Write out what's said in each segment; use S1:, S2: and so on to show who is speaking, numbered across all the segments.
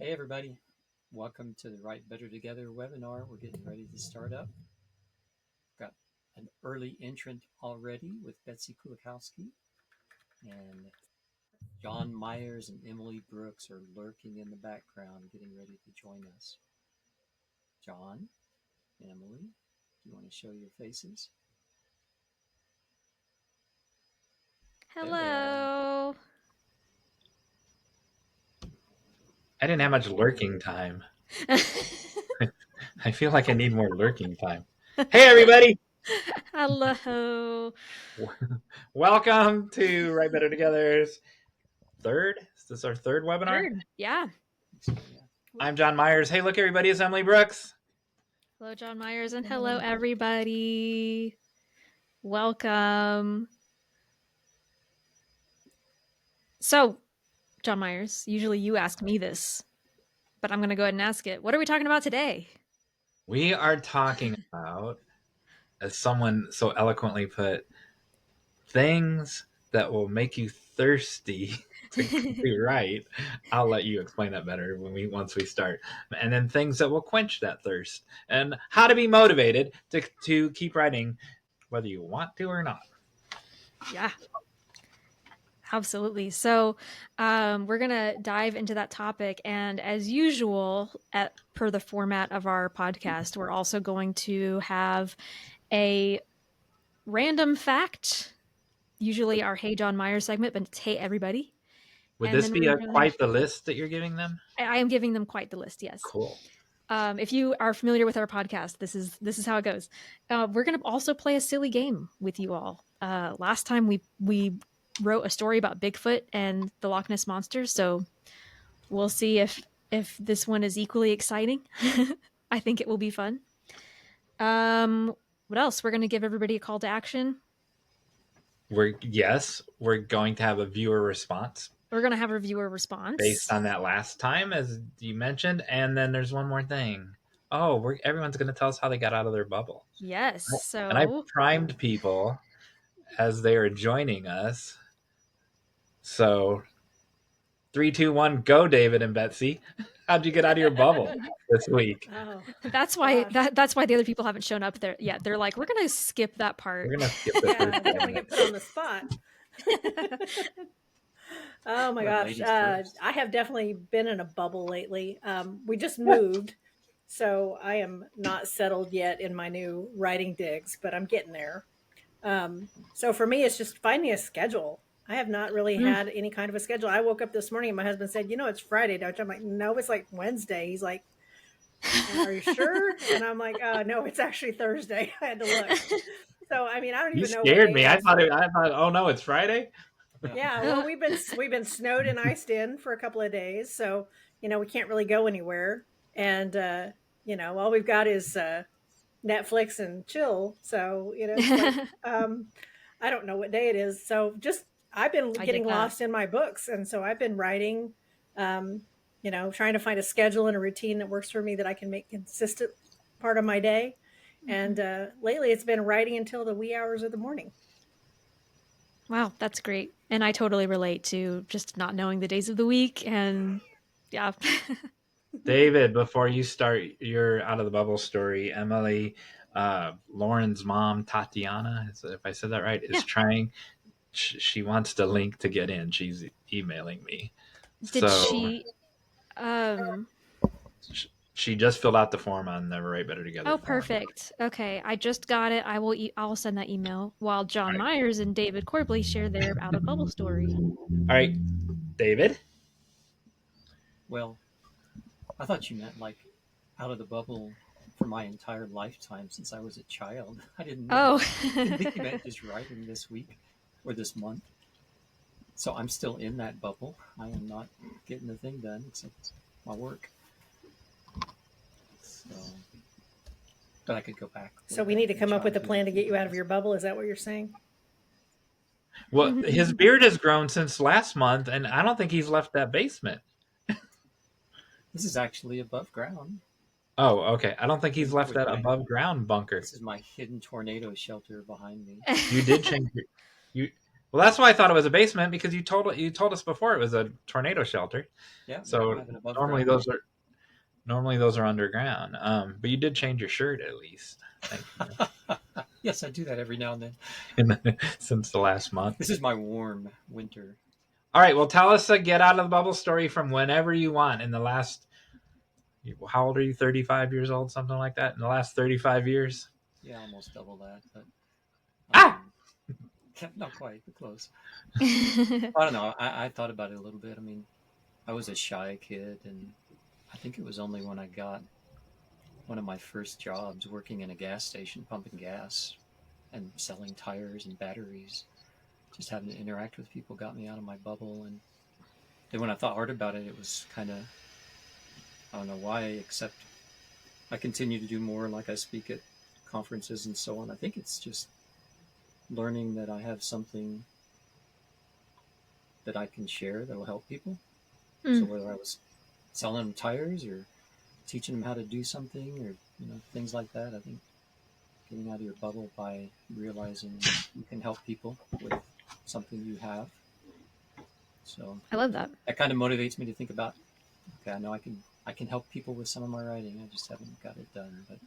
S1: Hey everybody, welcome to the Write Better Together webinar. We're getting ready to start up. Got an early entrant already with Betsey Kulakowski, and Jon Meyers and Emily Brooks are lurking in the background getting ready to join us. Jon, Emily, do you want to show your faces?
S2: Hello.
S3: I didn't have much lurking time. I feel like I need more lurking time. Hey, everybody.
S2: Hello.
S3: Welcome to Write Better Together's third. Is this our third webinar?
S2: Third. Yeah.
S3: I'm Jon Meyers. Hey, look, everybody. It's Emily Brooks.
S2: Hello, Jon Meyers, and hello, everybody. Welcome. So, Jon Meyers, usually you ask me this, but I'm going to go ahead and ask it. What are we talking about today?
S3: We are talking about, as someone so eloquently put, things that will make you thirsty to write. I'll let you explain that better once we start. And then things that will quench that thirst, and how to be motivated to keep writing, whether you want to or not.
S2: Yeah. Absolutely. So we're going to dive into that topic. And as usual, per the format of our podcast, we're also going to have a random fact, usually our Hey Jon Meyers segment, but it's Hey Everybody.
S3: Would this be quite the list that you're giving them?
S2: I am giving them quite the list, yes.
S3: Cool.
S2: If you are familiar with our podcast, this is how it goes. We're going to also play a silly game with you all. Last time we wrote a story about Bigfoot and the Loch Ness Monster, so we'll see if this one is equally exciting. I think it will be fun. What else? We're going to give everybody a call to action.
S3: We're going to have a viewer response.
S2: We're going to have a viewer response
S3: based on that last time, as you mentioned. And then there's one more thing. Oh, everyone's going to tell us how they got out of their bubble.
S2: Yes. So,
S3: and I primed people as they are joining us. So 3, 2, 1, go, David and Betsey. How'd you get out of your bubble this week?
S2: Oh, that's why that's why the other people haven't shown up there yet. They're like, we're gonna skip that part.
S3: We're gonna skip the first
S4: don't want to get put on the spot. Oh my gosh, I have definitely been in a bubble lately. We just moved, so I am not settled yet in my new writing digs, but I'm getting there. So for me, it's just finding a schedule. I have not really had any kind of a schedule. I woke up this morning and my husband said, it's Friday, don't you? I'm like, no, it's like Wednesday. He's like, are you sure? And I'm like, no, it's actually Thursday. I had to look. So, I mean, I don't even know.
S3: You scared me. I thought, oh no, it's Friday.
S4: Yeah. Well, we've been snowed and iced in for a couple of days. So, we can't really go anywhere. And, all we've got is Netflix and chill. So, it's like, I don't know what day it is. So I've been getting lost in my books. And so I've been writing, trying to find a schedule and a routine that works for me that I can make consistent part of my day. And lately it's been writing until the wee hours of the morning.
S2: Wow, that's great. And I totally relate to just not knowing the days of the week. And yeah.
S3: David, before you start your out of the bubble story, Emily, Lauren's mom, Tatiana, if I said that right, is trying. She wants the link to get in. She's emailing me.
S2: Did she?
S3: She just filled out the form on the Write Better Together.
S2: Oh, perfect. Okay, I just got it. I'll send that email while Jon Meyers and David Corbly share their out of bubble story.
S3: All right, David.
S1: Well, I thought you meant like out of the bubble for my entire lifetime since I was a child. I didn't know. I didn't think you meant just writing this week or this month. So I'm still in that bubble. I am not getting the thing done except my work. So, but I could go back.
S4: So we need to come up with a plan to get you out of your bubble. Is that what you're saying?
S3: Well, his beard has grown since last month, and I don't think he's left that basement.
S1: This is actually above ground.
S3: Oh, okay. I don't think he's left that above ground bunker.
S1: This is my hidden tornado shelter behind me.
S3: You did change Well, that's why I thought it was a basement, because you told us before it was a tornado shelter.
S1: Yeah.
S3: So
S1: I have an above
S3: normally
S1: ground.
S3: those are underground. But you did change your shirt at least. Thank you.
S1: Yes, I do that every now and then.
S3: Since the last month.
S1: This is my warm winter.
S3: All right. Well, tell us a get out of the bubble story from whenever you want in the last. How old are you? 35 years old, something like that. In the last 35 years.
S1: Yeah, almost double that, but not quite, but close. I don't know. I thought about it a little bit. I mean, I was a shy kid, and I think it was only when I got one of my first jobs working in a gas station, pumping gas and selling tires and batteries. Just having to interact with people got me out of my bubble. And then when I thought hard about it, it was kind of, I don't know why, except I continue to do more, like I speak at conferences and so on. I think it's just learning that I have something that I can share that will help people. So whether I was selling them tires or teaching them how to do something, or things like that, I think getting out of your bubble by realizing you can help people with something you have. So
S2: I love that.
S1: That kind of motivates me to think about, okay, I know I can help people with some of my writing. I just haven't got it done, but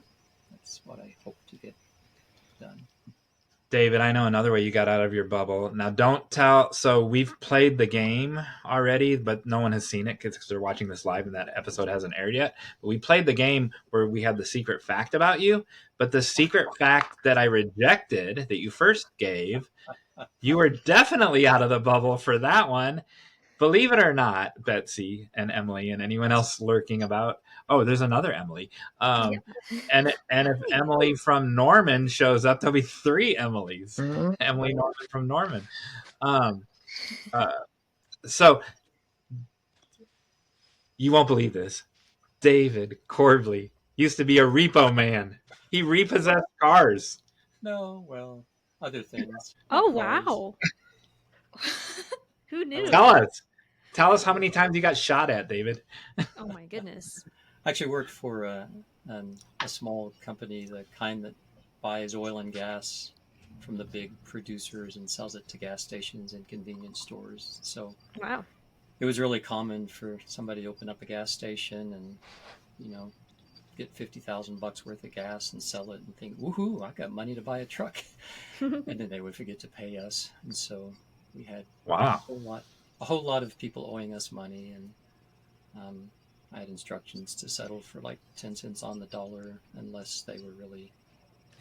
S1: that's what I hope to get done.
S3: David, I know another way you got out of your bubble. Now, don't tell. So we've played the game already, but no one has seen it because they're watching this live and that episode hasn't aired yet. But we played the game where we had the secret fact about you. But the secret fact that I rejected that you first gave, you were definitely out of the bubble for that one. Believe it or not, Betsey and Emily and anyone else lurking about. Oh, there's another Emily. And if Emily from Norman shows up, there'll be 3 Emilys. Mm-hmm. Emily Norman from Norman. So you won't believe this. David Corbly used to be a repo man. He repossessed cars.
S1: No, well, other things.
S2: Oh, wow. Who knew?
S3: Tell us how many times you got shot at, David.
S2: Oh my goodness.
S1: I actually worked for a small company, the kind that buys oil and gas from the big producers and sells it to gas stations and convenience stores. So
S2: wow,
S1: it was really common for somebody to open up a gas station and get $50,000 worth of gas and sell it and think, woohoo, I got money to buy a truck. And then they would forget to pay us. And so we had a whole lot of people owing us money. And I had instructions to settle for like 10 cents on the dollar unless they were really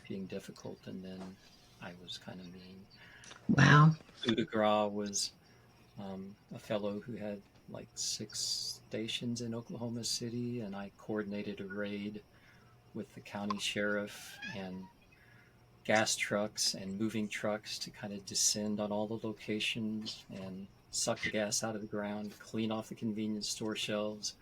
S1: being difficult. And then I was kind of mean.
S5: Wow.
S1: Coup de grace was a fellow who had like 6 stations in Oklahoma City, and I coordinated a raid with the county sheriff and gas trucks and moving trucks to kind of descend on all the locations and suck the gas out of the ground, clean off the convenience store shelves.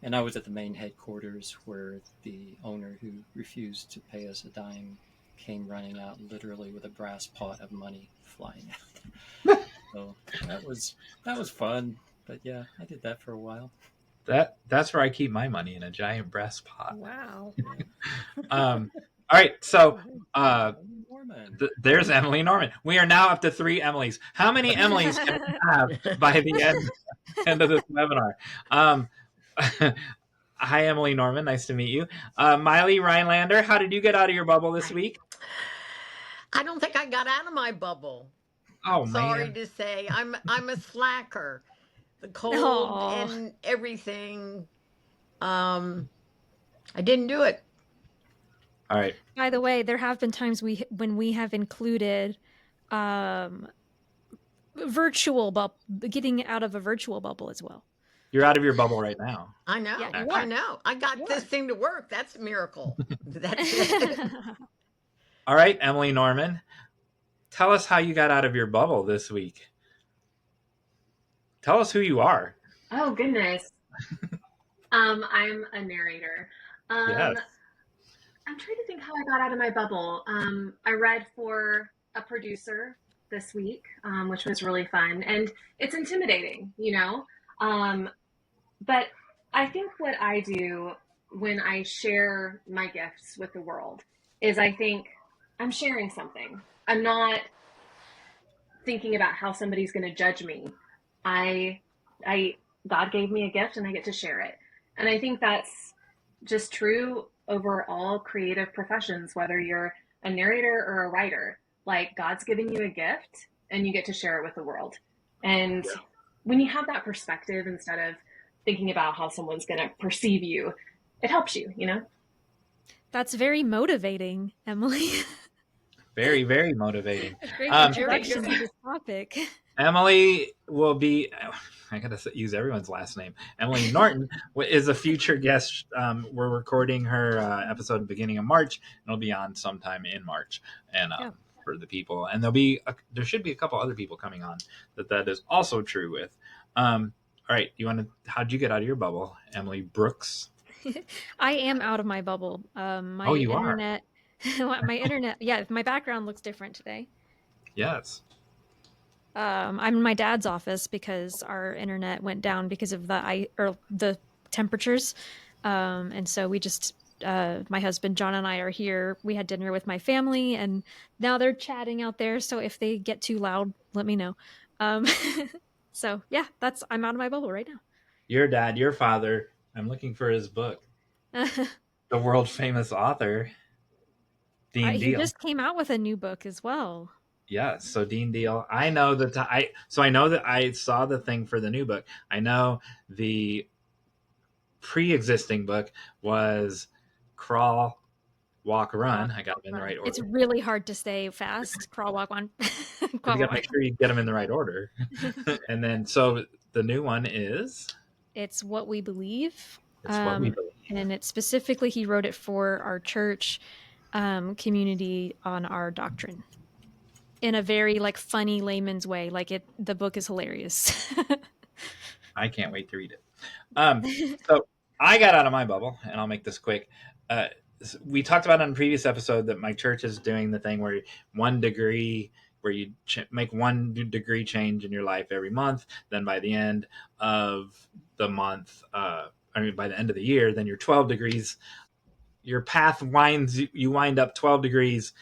S1: And I was at the main headquarters where the owner, who refused to pay us a dime, came running out literally with a brass pot of money flying out. So that was fun. But yeah, I did that for a while.
S3: That's where I keep my money, in a giant brass pot.
S2: Wow.
S3: All right, so there's Emily Norman. We are now up to 3 Emilys. How many Emilys can we have by the end of this webinar? Hi, Emily Norman. Nice to meet you. Mily Rhinelander, how did you get out of your bubble this week?
S5: I don't think I got out of my bubble.
S3: Oh,
S5: sorry
S3: man.
S5: to say, I'm a slacker. The cold and everything. I didn't do it.
S3: All right.
S2: By the way, there have been times when we have included virtual bubble, getting out of a virtual bubble as well.
S3: You're out of your bubble right now.
S5: I know.
S2: Yeah,
S5: I know. I got this thing to work. That's a miracle. That's it.
S3: All right, Emily Norman, tell us how you got out of your bubble this week. Tell us who you are.
S6: Oh, goodness. I'm a narrator.
S3: Yes.
S6: I'm trying to think how I got out of my bubble. I read for a producer this week, which was really fun. And it's intimidating, but I think what I do when I share my gifts with the world is I think I'm sharing something. I'm not thinking about how somebody's going to judge me. God gave me a gift and I get to share it. And I think that's just true over all creative professions, whether you're a narrator or a writer. Like, God's given you a gift and you get to share it with the world. And when you have that perspective, instead of thinking about how someone's going to perceive you, it helps you, you know?
S2: That's very motivating, Emily.
S3: Very, very motivating.
S2: A great introduction to this topic.
S3: Emily will be, I gotta use everyone's last name. Emily Norton is a future guest. We're recording her episode at the beginning of March, and it'll be on sometime in March. And for the people, and there should be a couple other people coming on that is also true with. All right, how'd you get out of your bubble, Emily Brooks?
S2: I am out of my bubble. My internet, yeah, my background looks different today.
S3: Yes.
S2: I'm in my dad's office because our internet went down because of the temperatures. And so we just, my husband, John, and I are here. We had dinner with my family and now they're chatting out there. So if they get too loud, let me know. So yeah, I'm out of my bubble right now.
S3: Your dad, your father, I'm looking for his book. The world famous author, Dean Deal.
S2: He just came out with a new book as well.
S3: Yeah, so Dean Deal. I know that I know that I saw the thing for the new book. I know the pre-existing book was Crawl, Walk, Run. I got them in the right order.
S2: It's really hard to say fast. Crawl, walk, run.
S3: You got to make sure you get them in the right order. And then, so the new one is?
S2: It's What We Believe.
S3: It's What We Believe.
S2: And it specifically, he wrote it for our church community on our doctrine. In a very funny layman's way. The book is hilarious.
S3: I can't wait to read it. So I got out of my bubble, and I'll make this quick. We talked about on a previous episode that my church is doing the thing where you make 1 degree change in your life every month. Then by the end of the month, by the end of the year, then you're 12 degrees. Your path you wind up 12 degrees.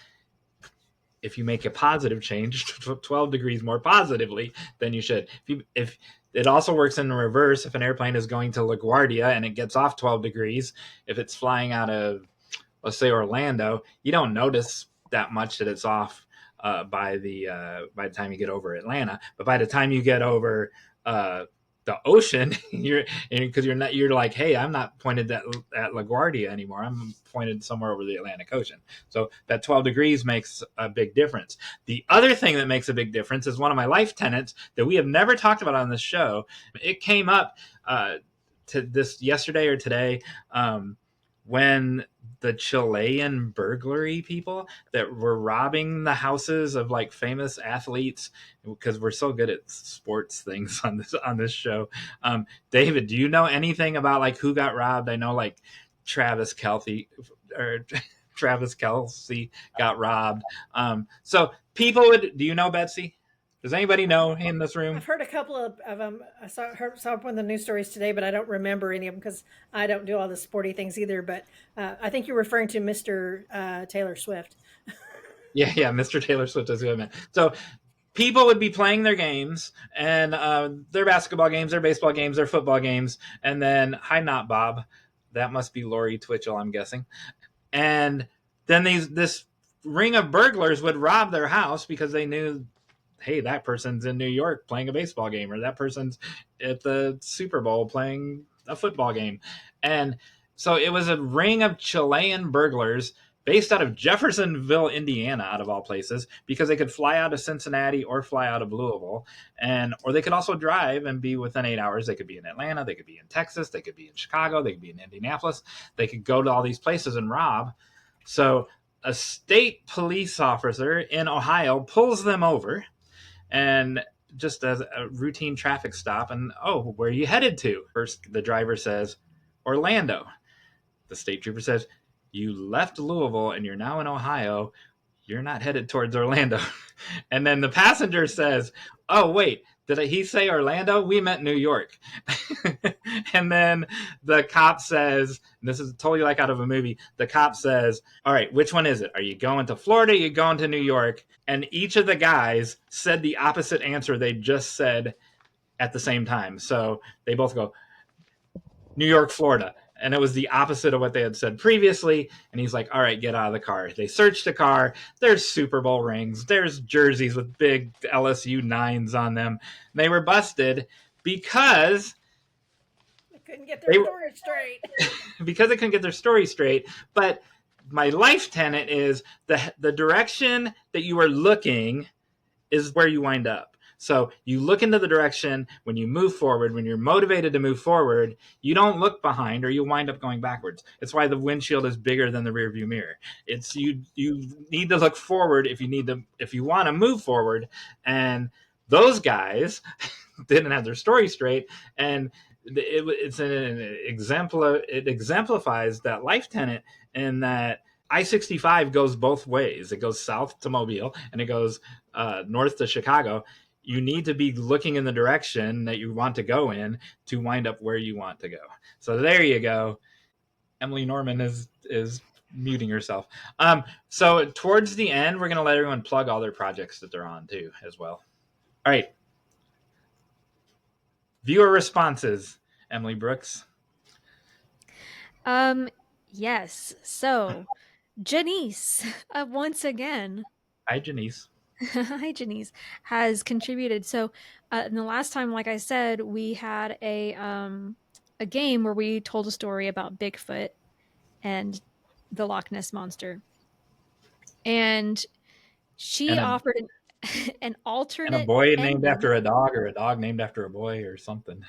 S3: If you make a positive change, 12 degrees more positively than you should. If it also works in the reverse, if an airplane is going to LaGuardia and it gets off 12 degrees, if it's flying out of, let's say, Orlando, you don't notice that much that it's off by the time you get over Atlanta. But by the time you get over the ocean, you're like, hey, I'm not pointed at LaGuardia anymore. I'm pointed somewhere over the Atlantic Ocean. So that 12 degrees makes a big difference. The other thing that makes a big difference is one of my life tenets that we have never talked about on this show. It came up to this yesterday or today when the Chilean burglary people that were robbing the houses of famous athletes, because we're so good at sports things on this show. David, do you know anything about who got robbed? I know Travis Kelce got robbed. So people do you know, Betsy? Does anybody know in this room?
S4: I've heard a couple of them. I saw one of the news stories today, but I don't remember any of them because I don't do all the sporty things either. But I think you're referring to Mr. Taylor Swift.
S3: Yeah, Mr. Taylor Swift is who I meant. So people would be playing their games, and their basketball games, their baseball games, their football games, and then, hi, not Bob. That must be Lori Twichell, I'm guessing. And then this ring of burglars would rob their house because they knew, hey, that person's in New York playing a baseball game, or that person's at the Super Bowl playing a football game. And so it was a ring of Chilean burglars based out of Jeffersonville, Indiana, out of all places, because they could fly out of Cincinnati or fly out of Louisville, or they could also drive and be within 8 hours. They could be in Atlanta, they could be in Texas, they could be in Chicago, they could be in Indianapolis. They could go to all these places and rob. So a state police officer in Ohio pulls them over, and just as a routine traffic stop, and, oh, where are you headed to? First, the driver says, Orlando. The state trooper says, you left Louisville and you're now in Ohio. You're not headed towards Orlando. And then the passenger says, oh, wait, did he say Orlando? We meant New York. And then the cop says, and this is totally like out of a movie, the cop says, all right, which one is it? Are you going to Florida? Are you going to New York? And each of the guys said the opposite answer they just said at the same time. So they both go, New York, Florida. And it was the opposite of what they had said previously. And he's like, all right, get out of the car. They searched the car. There's Super Bowl rings. There's jerseys with big LSU 9s on them. They were busted because
S4: They couldn't get their story straight.
S3: because they couldn't get their story straight. But my life tenet is the direction that you are looking is where you wind up. So you look into the direction when you move forward, when you're motivated to move forward, you don't look behind or you wind up going backwards. It's why the windshield is bigger than the rearview mirror. It's you need to look forward if you want to move forward. And those guys didn't have their story straight. And it exemplifies that life tenet in that I-65 goes both ways. It goes south to Mobile and it goes north to Chicago. You need to be looking in the direction that you want to go in to wind up where you want to go. So there you go. Emily Norman is muting herself. So towards the end, we're going to let everyone plug all their projects that they're on too as well. All right. Viewer responses, Emily Brooks.
S2: Yes. So Janice, once again.
S3: Hi, Janice.
S2: Hi, Janice, has contributed. So in the last time, like I said, we had a game where we told a story about Bigfoot and the Loch Ness Monster. And she offered an alternate
S3: and a boy
S2: ending.
S3: named after a dog, or a dog named after a boy, or something.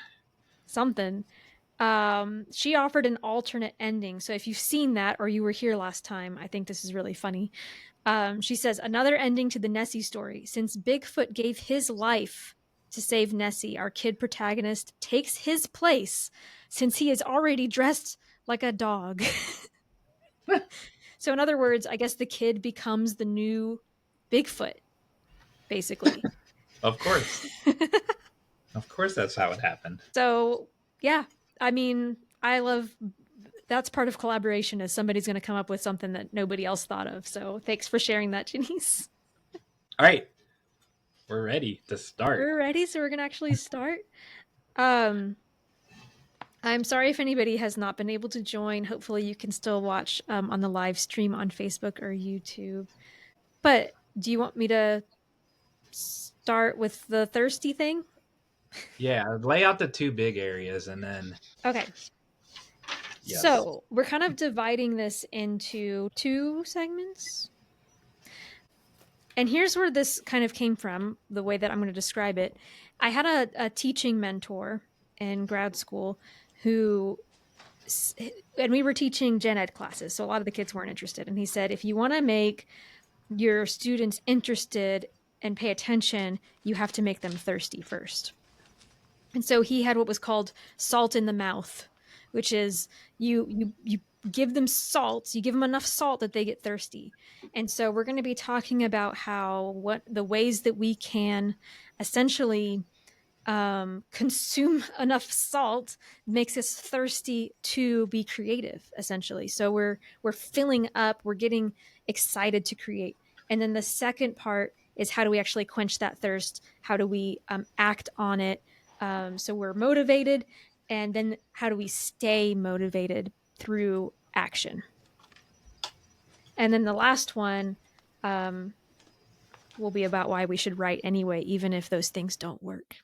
S2: She offered an alternate ending. So if you've seen that or you were here last time, I think this is really funny. She says, another ending to the Nessie story. Since Bigfoot gave his life to save Nessie, our kid protagonist takes his place since he is already dressed like a dog. So in other words, I guess the kid becomes the new Bigfoot, basically.
S3: Of course. Of course that's how it happened.
S2: So, yeah. I mean, that's part of collaboration, is somebody's going to come up with something that nobody else thought of. So thanks for sharing that, Janice.
S3: All right. We're ready to start.
S2: We're ready. So we're going to actually start. I'm sorry if anybody has not been able to join. Hopefully you can still watch on the live stream on Facebook or YouTube. But do you want me to start with the thirsty thing?
S3: Yeah, lay out the two big areas and then...
S2: Okay. Yes. So we're kind of dividing this into two segments. And here's where this kind of came from, the way that I'm going to describe it. I had a teaching mentor in grad school and we were teaching gen ed classes, so a lot of the kids weren't interested. And he said, if you want to make your students interested and pay attention, you have to make them thirsty first. And so he had what was called salt in the mouth, which is you give them salt, you give them enough salt that they get thirsty. And so we're going to be talking about what the ways that we can essentially consume enough salt makes us thirsty to be creative, essentially. So we're filling up, we're getting excited to create. And then the second part is, how do we actually quench that thirst? How do we act on it? So we're motivated. And then how do we stay motivated through action? And then the last one will be about why we should write anyway, even if those things don't work.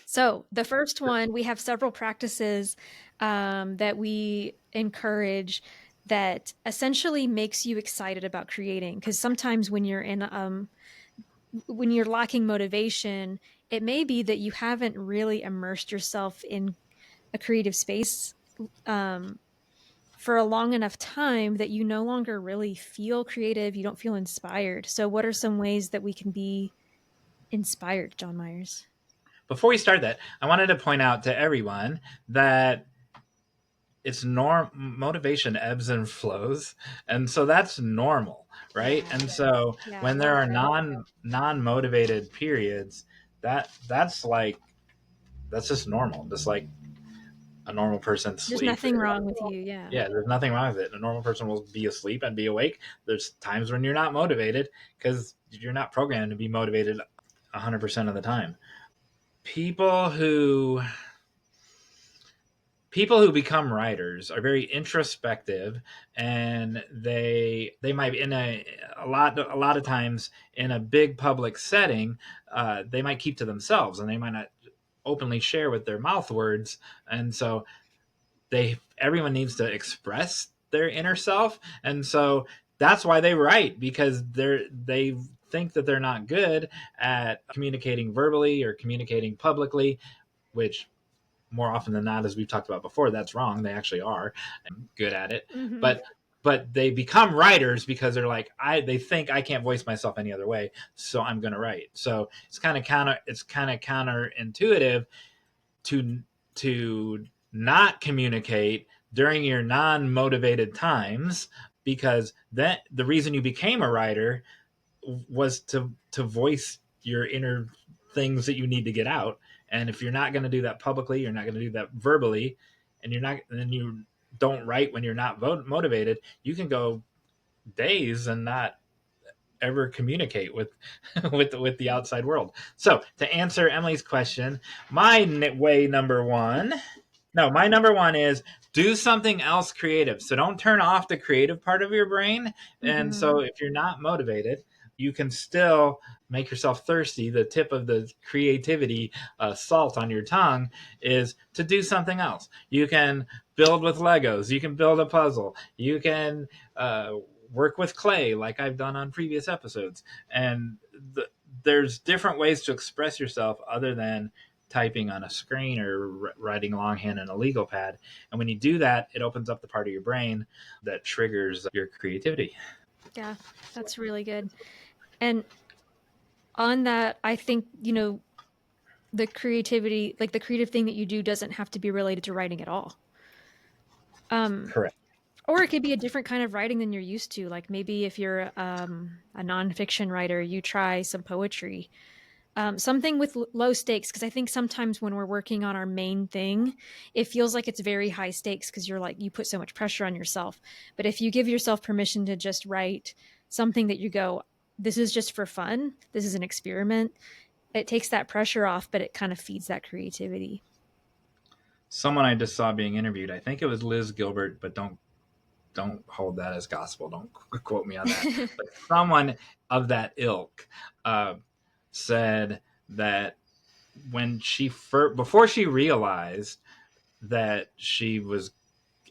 S2: So the first one, we have several practices that we encourage that essentially makes you excited about creating. Because sometimes when you're when you're lacking motivation, it may be that you haven't really immersed yourself in a creative space for a long enough time that you no longer really feel creative. You don't feel inspired. So what are some ways that we can be inspired, Jon Meyers?
S3: Before we start that, I wanted to point out to everyone that it's motivation ebbs and flows. And so that's normal, right? And so when there are non-motivated periods, that's just normal. Just like a normal person sleep.
S2: There's nothing wrong with you.
S3: Yeah, there's nothing wrong with it. A normal person will be asleep and be awake. There's times when you're not motivated because you're not programmed to be motivated 100% of the time. People who become writers are very introspective, and they might be in a lot of times in a big public setting. They might keep to themselves, and they might not openly share with their mouth words, and so everyone needs to express their inner self, and so that's why they write, because they think that they're not good at communicating verbally or communicating publicly, which more often than not, as we've talked about before, that's wrong. They actually are good at it.
S2: Mm-hmm.
S3: But they become writers because they're like, they think I can't voice myself any other way, so I'm going to write. So it's kind of counterintuitive to not communicate during your non-motivated times, because the reason you became a writer was to voice your inner things that you need to get out. And if you're not going to do that publicly, you're not going to do that verbally, and you don't write when you're not motivated, you can go days and not ever communicate with the outside world. So to answer Emily's question, my number one is do something else creative. So don't turn off the creative part of your brain. And so if you're not motivated, you can still make yourself thirsty. The tip of the creativity salt on your tongue is to do something else. You can build with Legos. You can build a puzzle. You can work with clay, like I've done on previous episodes. And there's different ways to express yourself other than typing on a screen or writing longhand in a legal pad. And when you do that, it opens up the part of your brain that triggers your creativity.
S2: Yeah, that's really good. And on that, I think, the creativity, like the creative thing that you do, doesn't have to be related to writing at all.
S3: Correct.
S2: Or it could be a different kind of writing than you're used to. Like maybe if you're a nonfiction writer, you try some poetry. Something with low stakes, because I think sometimes when we're working on our main thing, it feels like it's very high stakes because you put so much pressure on yourself. But if you give yourself permission to just write something that you go, this is just for fun, this is an experiment, it takes that pressure off, but it kind of feeds that creativity.
S3: Someone I just saw being interviewed, I think it was Liz Gilbert, but don't hold that as gospel. Don't quote me on that. But someone of that ilk said that when before she realized that she was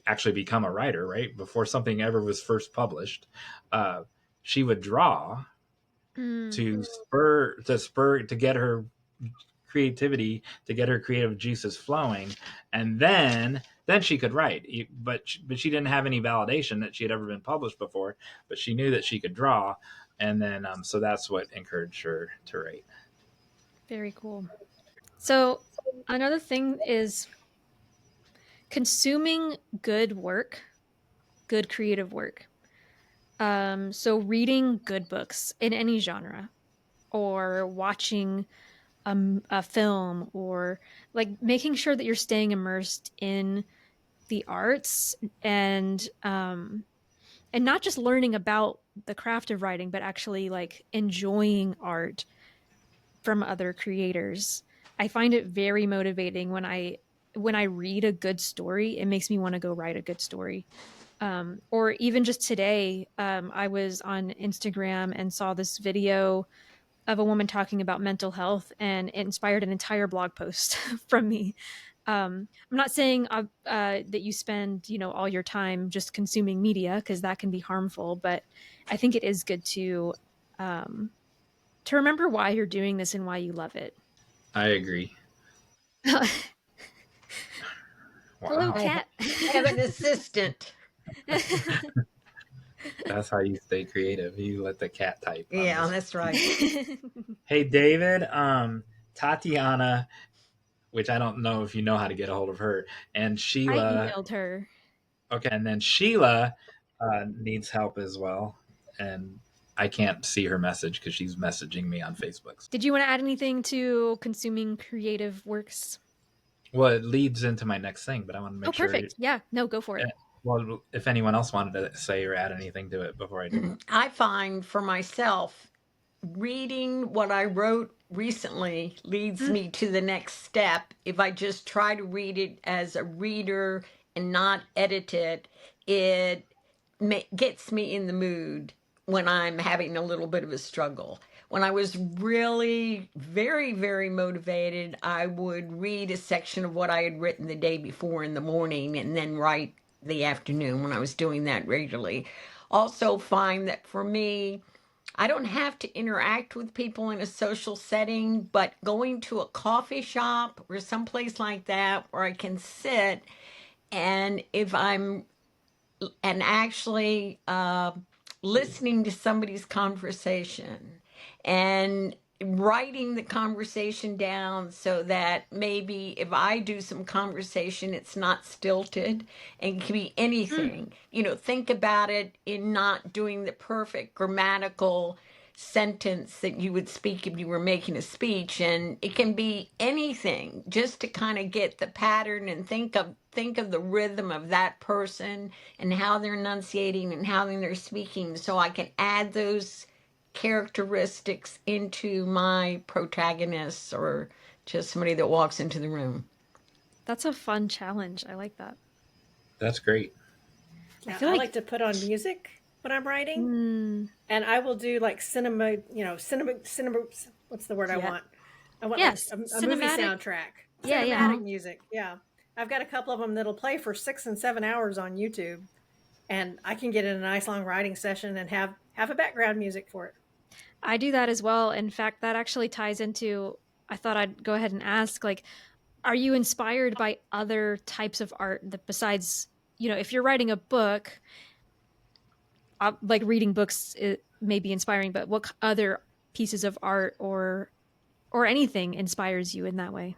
S3: actually become a writer, right? Before something ever was first published, she would draw to get her creativity, to get her creative juices flowing, and then she could write. But she didn't have any validation that she had ever been published before, but she knew that she could draw, and then so that's what encouraged her to write.
S2: Very cool. So another thing is consuming good work, good creative work. So reading good books in any genre, or watching a film, or like making sure that you're staying immersed in the arts, and not just learning about the craft of writing, but actually like enjoying art from other creators. I find it very motivating when I read a good story. It makes me want to go write a good story. Or even just today, I was on Instagram and saw this video of a woman talking about mental health, and it inspired an entire blog post from me. I'm not saying that you spend, all your time just consuming media, because that can be harmful, but I think it is good to remember why you're doing this and why you love it.
S3: I agree.
S2: Hello,
S3: Wow.
S2: cat.
S5: I have an assistant.
S3: That's how you stay creative. You let the cat type.
S5: Yeah, that's right.
S3: Hey, David, Tatiana, which I don't know if you know how to get a hold of her, and Sheila.
S2: I emailed her.
S3: Okay, and then Sheila needs help as well, and I can't see her message because she's messaging me on Facebook.
S2: Did you want to add anything to consuming creative works?
S3: Well, it leads into my next thing, but I want to make sure.
S2: Perfect. Yeah, no, go for it.
S3: Well, if anyone else wanted to say or add anything to it before I do.
S5: I find for myself, reading what I wrote recently leads me to the next step. If I just try to read it as a reader and not edit it, it gets me in the mood when I'm having a little bit of a struggle. When I was really very, very motivated, I would read a section of what I had written the day before in the morning and then write the afternoon when I was doing that regularly. Also find that for me, I don't have to interact with people in a social setting, but going to a coffee shop or someplace like that where I can sit and actually listening to somebody's conversation and writing the conversation down so that maybe if I do some conversation, it's not stilted and can be anything. Think about it in not doing the perfect grammatical sentence that you would speak if you were making a speech, and it can be anything just to kind of get the pattern and think of the rhythm of that person and how they're enunciating and how they're speaking, so I can add those characteristics into my protagonist or just somebody that walks into the room.
S2: That's a fun challenge. I like that.
S3: That's great.
S4: I like to put on music when I'm writing, and I will do like cinema. What's the word I want? I want like a movie soundtrack. Cinematic music. Yeah, I've got a couple of them that'll play for 6 and 7 hours on YouTube, and I can get in a nice long writing session and have a background music for it.
S2: I do that as well. In fact, that actually ties into, I thought I'd go ahead and ask, like, are you inspired by other types of art that besides, if you're writing a book, like reading books it may be inspiring, but what other pieces of art or anything inspires you in that way?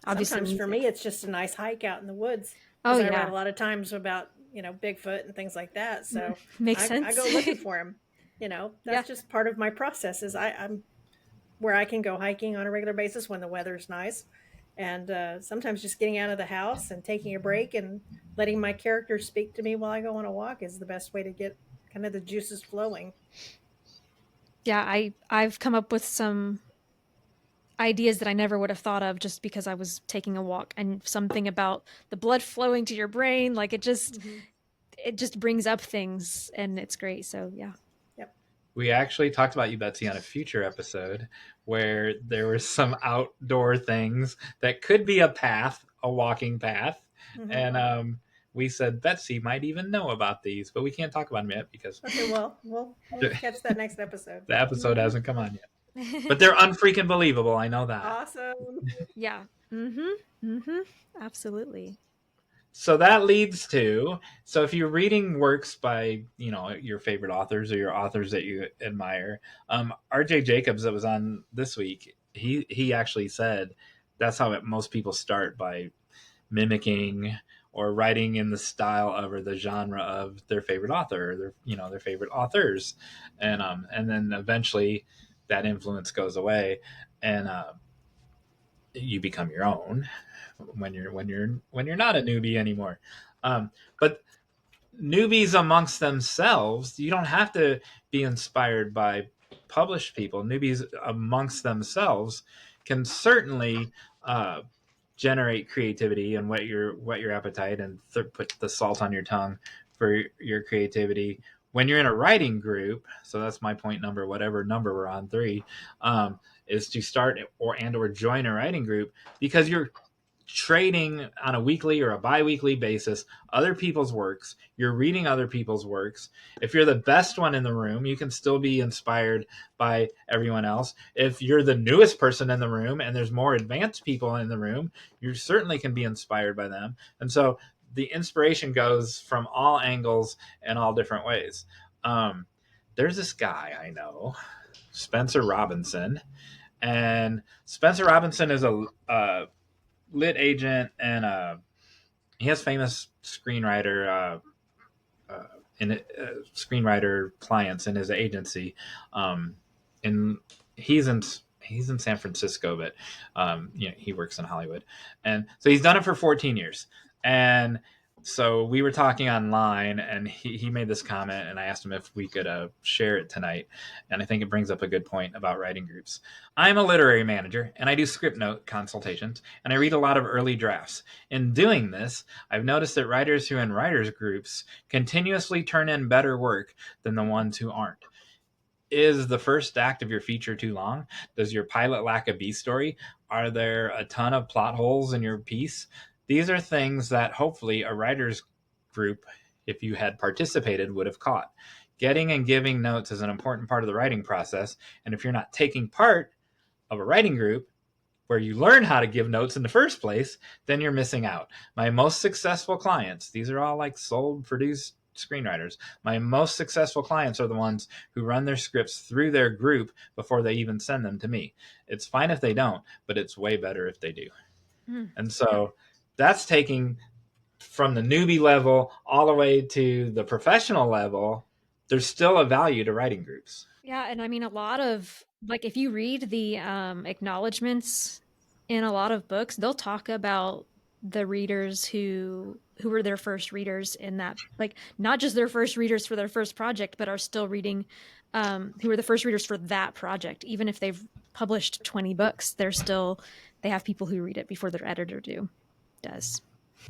S4: Obviously, sometimes for me, it's just a nice hike out in the woods.
S2: Oh, yeah.
S4: I write a lot of times about, Bigfoot and things like that. So
S2: makes sense.
S4: I go looking for him. That's just part of my process is I'm where I can go hiking on a regular basis when the weather's nice. And sometimes just getting out of the house and taking a break and letting my character speak to me while I go on a walk is the best way to get kind of the juices flowing.
S2: Yeah, I've come up with some ideas that I never would have thought of just because I was taking a walk, and something about the blood flowing to your brain, like it just brings up things, and it's great. So yeah.
S3: We actually talked about you, Betsey, on a future episode where there were some outdoor things that could be a walking path. And we said Betsey might even know about these, but we can't talk about them yet because...
S4: Okay, well, we'll catch that next episode.
S3: The episode hasn't come on yet. But they're unfreaking believable. I know that.
S4: Awesome.
S2: Yeah. Absolutely.
S3: So that leads to, if you're reading works by, your favorite authors or your authors that you admire, R.J. Jacobs that was on this week, he actually said that's how most people start, by mimicking or writing in the style of or the genre of their favorite author, or their favorite authors. And then eventually that influence goes away and you become your own when you're not a newbie anymore. But newbies amongst themselves, you don't have to be inspired by published people. Newbies amongst themselves can certainly generate creativity and whet your appetite and put the salt on your tongue for your creativity when you're in a writing group. So that's my point number, whatever number we're on, 3, is to start or join a writing group, because you're trading on a weekly or a bi-weekly basis other people's works. You're reading other people's works. If you're the best one in the room, you can still be inspired by everyone else. If you're the newest person in the room and there's more advanced people in the room, you certainly can be inspired by them. And so the inspiration goes from all angles and all different ways. There's this guy I know, Spencer Robinson, and Spencer Robinson is a lit agent, and he has famous screenwriter screenwriter clients in his agency, and he's in San Francisco, but he works in Hollywood, and so he's done it for 14 years. And so we were talking online, and he made this comment, and I asked him if we could share it tonight. And I think it brings up a good point about writing groups. I'm a literary manager, and I do script note consultations, and I read a lot of early drafts. In doing this, I've noticed that writers who are in writers groups continuously turn in better work than the ones who aren't. Is the first act of your feature too long? Does your pilot lack a B story? Are there a ton of plot holes in your piece? These are things that hopefully a writer's group, if you had participated, would have caught. Getting and giving notes is an important part of the writing process, and if you're not taking part of a writing group where you learn how to give notes in the first place, then you're missing out. My most successful clients, these are all like sold, produced screenwriters. My most successful clients are the ones who run their scripts through their group before they even send them to me. It's fine if they don't, but it's way better if they do. And so that's taking from the newbie level all the way to the professional level. There's still a value to writing groups.
S2: Yeah, and I mean, a lot of, like, if you read the acknowledgments in a lot of books, they'll talk about the readers who were their first readers in that, like, not just their first readers for their first project, but are still reading, who are the first readers for that project. Even if they've published 20 books, they have people who read it before their editor does.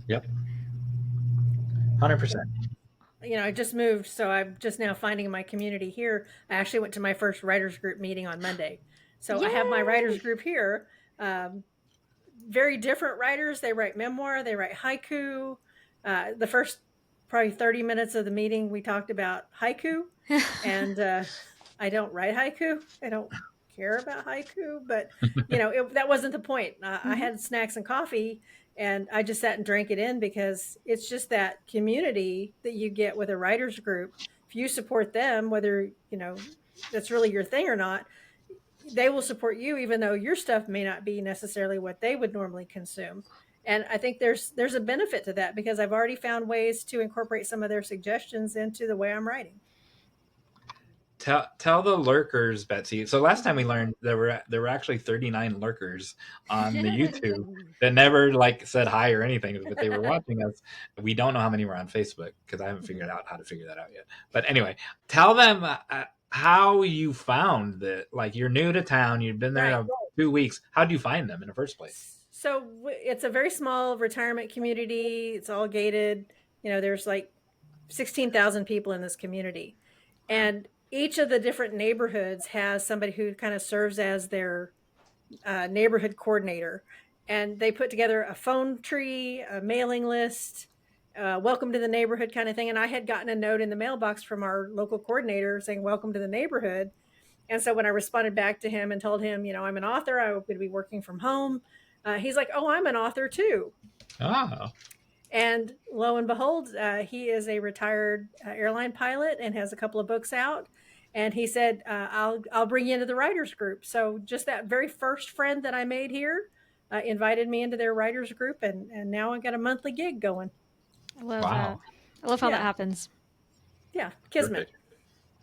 S3: Yep. 100%.
S4: I just moved, so I'm just now finding my community here. I actually went to my first writers group meeting on Monday. So I have my writers group here. Very different writers. They write memoir, they write haiku. The first probably 30 minutes of the meeting, we talked about haiku. And I don't write haiku. I don't care about haiku, but that wasn't the point. I had snacks and coffee, and I just sat and drank it in, because it's just that community that you get with a writer's group. If you support them, whether, that's really your thing or not, they will support you, even though your stuff may not be necessarily what they would normally consume. And I think there's a benefit to that, because I've already found ways to incorporate some of their suggestions into the way I'm writing.
S3: Tell the lurkers, Betsey. So last time we learned there were actually 39 lurkers on the YouTube that never said hi or anything, but they were watching us. We don't know how many were on Facebook, because I haven't figured out how to figure that out yet. But anyway, tell them how you found that. Like, you're new to town, you've been there 2 weeks. How do you find them in the first place?
S4: So it's a very small retirement community. It's all gated. There's 16,000 people in this community, and each of the different neighborhoods has somebody who kind of serves as their neighborhood coordinator. And they put together a phone tree, a mailing list, welcome to the neighborhood kind of thing. And I had gotten a note in the mailbox from our local coordinator saying, welcome to the neighborhood. And so when I responded back to him and told him, I'm an author, I would be working from home, he's like, oh, I'm an author too.
S3: Oh.
S4: And lo and behold, he is a retired airline pilot and has a couple of books out. And he said, I'll bring you into the writers group. So just that very first friend that I made here invited me into their writers group. And now I got a monthly gig going.
S2: I love that. I love how that happens.
S4: Yeah. Kismet.
S3: Perfect.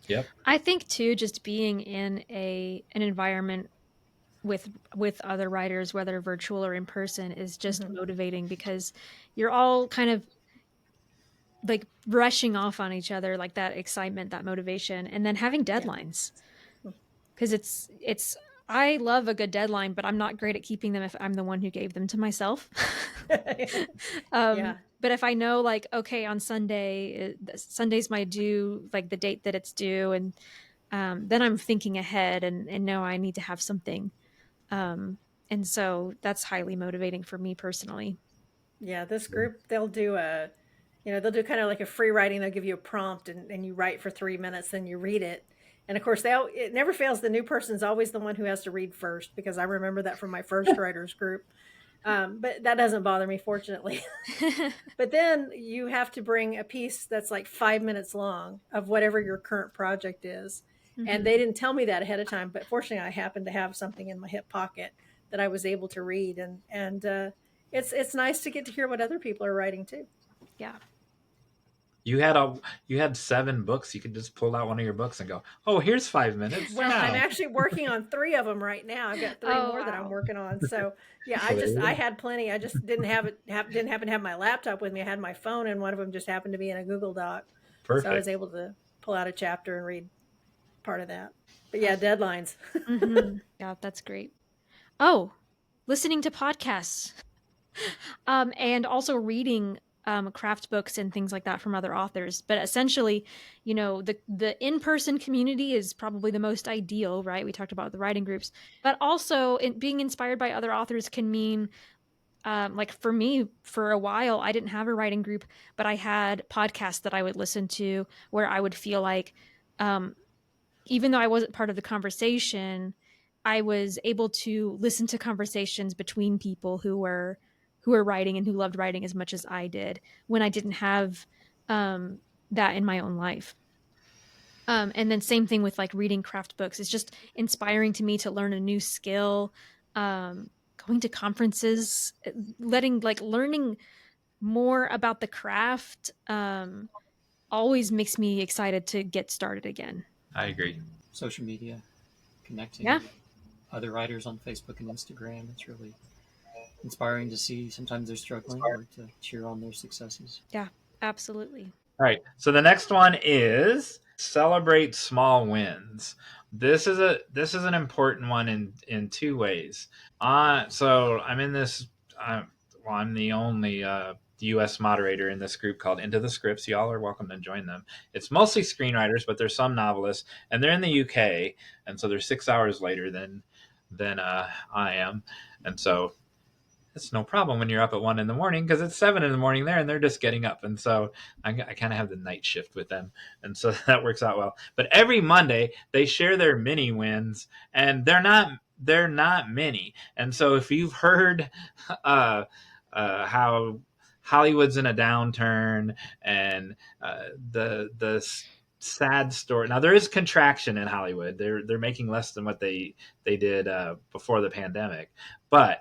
S3: Yep.
S2: I think too, just being in an environment with other writers, whether virtual or in person, is just motivating, because you're all kind of brushing off on each other, like that excitement, that motivation, and then having deadlines. Because it's I love a good deadline, but I'm not great at keeping them if I'm the one who gave them to myself. But if I know, okay, on Sunday's my due, the date that it's due, and then I'm thinking ahead and know I need to have something. And so that's highly motivating for me personally. Yeah,
S4: this group, they'll do they'll do kind of like a free writing. They'll give you a prompt and you write for 3 minutes, then you read it. And of course, it never fails. The new person's always the one who has to read first, because I remember that from my first writers group. But that doesn't bother me, fortunately. But then you have to bring a piece that's 5 minutes long of whatever your current project is. And they didn't tell me that ahead of time, but fortunately I happened to have something in my hip pocket that I was able to read. And it's nice to get to hear what other people are writing too.
S2: Yeah.
S3: You had 7 books. You could just pull out one of your books and go, "Oh, here's 5 minutes."
S4: Well, I'm
S3: now."
S4: actually working on 3 of them right now. I've got 3
S2: Oh,
S4: more that I'm
S2: wow.
S4: working on. So yeah,
S3: So there you
S4: I
S3: go.
S4: had plenty. I just didn't didn't happen to have my laptop with me. I had my phone, and one of them just happened to be in a Google Doc. So I was
S3: Perfect.
S4: able to pull out a chapter and read part of that. But yeah, deadlines.
S2: Yeah, that's great. Oh, listening to podcasts. And also reading craft books and things like that from other authors. But essentially, the in-person community is probably the most ideal, right? We talked about the writing groups, but also being inspired by other authors can mean, like for me, for a while, I didn't have a writing group, but I had podcasts that I would listen to where I would feel like, even though I wasn't part of the conversation, I was able to listen to conversations between people who were writing and who loved writing as much as I did when I didn't have that in my own life. And then same thing with like reading craft books. It's just inspiring to me to learn a new skill, going to conferences, learning more about the craft always makes me excited to get started again.
S3: I agree.
S1: Social media, connecting
S2: Yeah.
S1: with other writers on Facebook and Instagram. It's really inspiring to see sometimes they're struggling or to cheer on their successes.
S2: Yeah, absolutely.
S3: All right. So the next one is celebrate small wins. This is an important one in 2 ways. So I'm in this. I'm the only U.S. moderator in this group called Into the Scripts. Y'all are welcome to join them. It's mostly screenwriters, but there's some novelists, and they're in the UK, and so they're 6 hours later than I am, and so it's no problem when you're up at 1 in the morning because it's 7 in the morning there and they're just getting up. And so I kind of have the night shift with them. And so that works out well. But every Monday they share their mini wins, and they're not many. And so if you've heard how Hollywood's in a downturn and the sad story. Now there is contraction in Hollywood. They're making less than what they did before the pandemic, but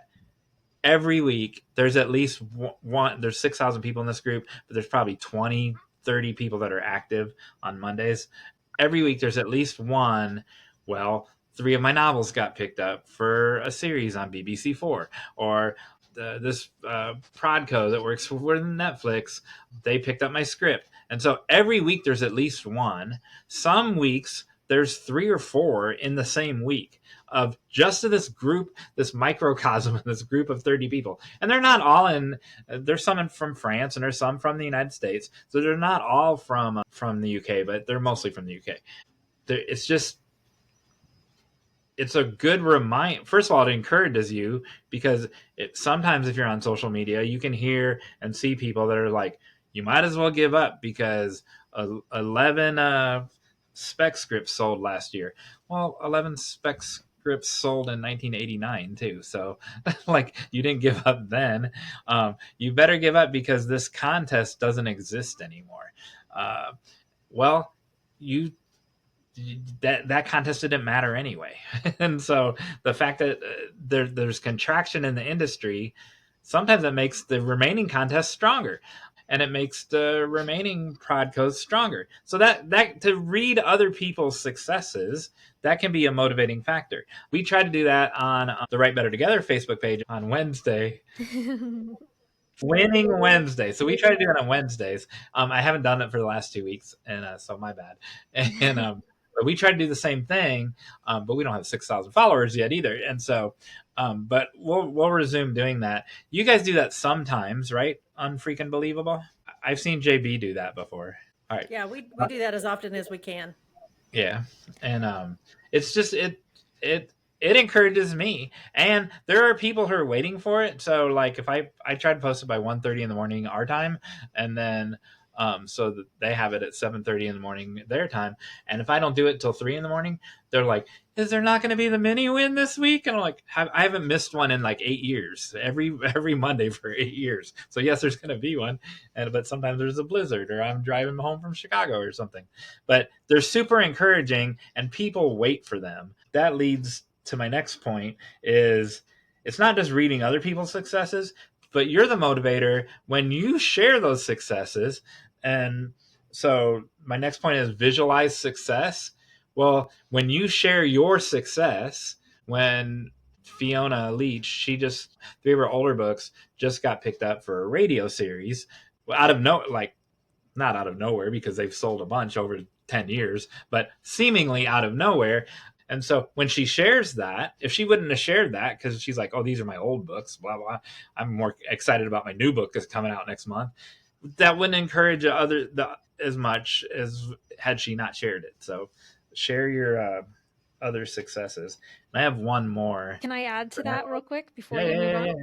S3: every week there's at least one. There's 6,000 people in this group, but there's probably 20, 30 people that are active on Mondays. Every week there's at least one. Well, 3 of my novels got picked up for a series on BBC4, or this Prodco that works for Netflix, they picked up my script. And so every week there's at least one. Some weeks there's 3 or 4 in the same week of just this group, this microcosm, this group of 30 people. And they're not all there's some from France and there's some from the United States. So they're not all from the UK, but they're mostly from the UK. It's a good reminder. First of all, it encourages you because sometimes if you're on social media, you can hear and see people that are like, you might as well give up because 11 spec scripts sold last year. Well, 11 spec scripts sold in 1989 too. So like you didn't give up then. You better give up because this contest doesn't exist anymore. Well, that contest didn't matter anyway. And so the fact that there's contraction in the industry, sometimes it makes the remaining contests stronger, and it makes the remaining Prodcos stronger. So that to read other people's successes, that can be a motivating factor. We try to do that on the Write Better Together Facebook page on Wednesday. Winning Wednesday. So we try to do it on Wednesdays. I haven't done it for the last 2 weeks, and so my bad. And but we try to do the same thing, but we don't have 6,000 followers yet either. And so, but we'll resume doing that. You guys do that sometimes, right? Unfreaking believable. I've seen JB do that before. All right.
S4: Yeah, we do that as often as we can.
S3: Yeah, and it's just it encourages me, and there are people who are waiting for it. So like if I try to post it by 1:30 in the morning our time, and then so that they have it at 7:30 in the morning their time, and if I don't do it till 3 in the morning, they're like, is there not going to be the mini win this week? And I'm like, I haven't missed one in like 8 years, every Monday for 8 years. So yes, there's going to be one, but sometimes there's a blizzard, or I'm driving home from Chicago or something. But they're super encouraging, and people wait for them. That leads to my next point: is it's not just reading other people's successes, but you're the motivator when you share those successes. And So my next point is visualize success. Well, when you share your success, when Fiona Leach, three of her older books just got picked up for a radio series out of not out of nowhere because they've sold a bunch over 10 years, but seemingly out of nowhere. And so when she shares that, if she wouldn't have shared that because she's like, oh, these are my old books, blah, blah, I'm more excited about my new book that's coming out next month. That wouldn't encourage as much as had she not shared it. So share your other successes. And I have one more.
S2: Can I add to that real quick before
S3: Yeah,
S2: you move
S3: yeah,
S2: on?
S3: yeah.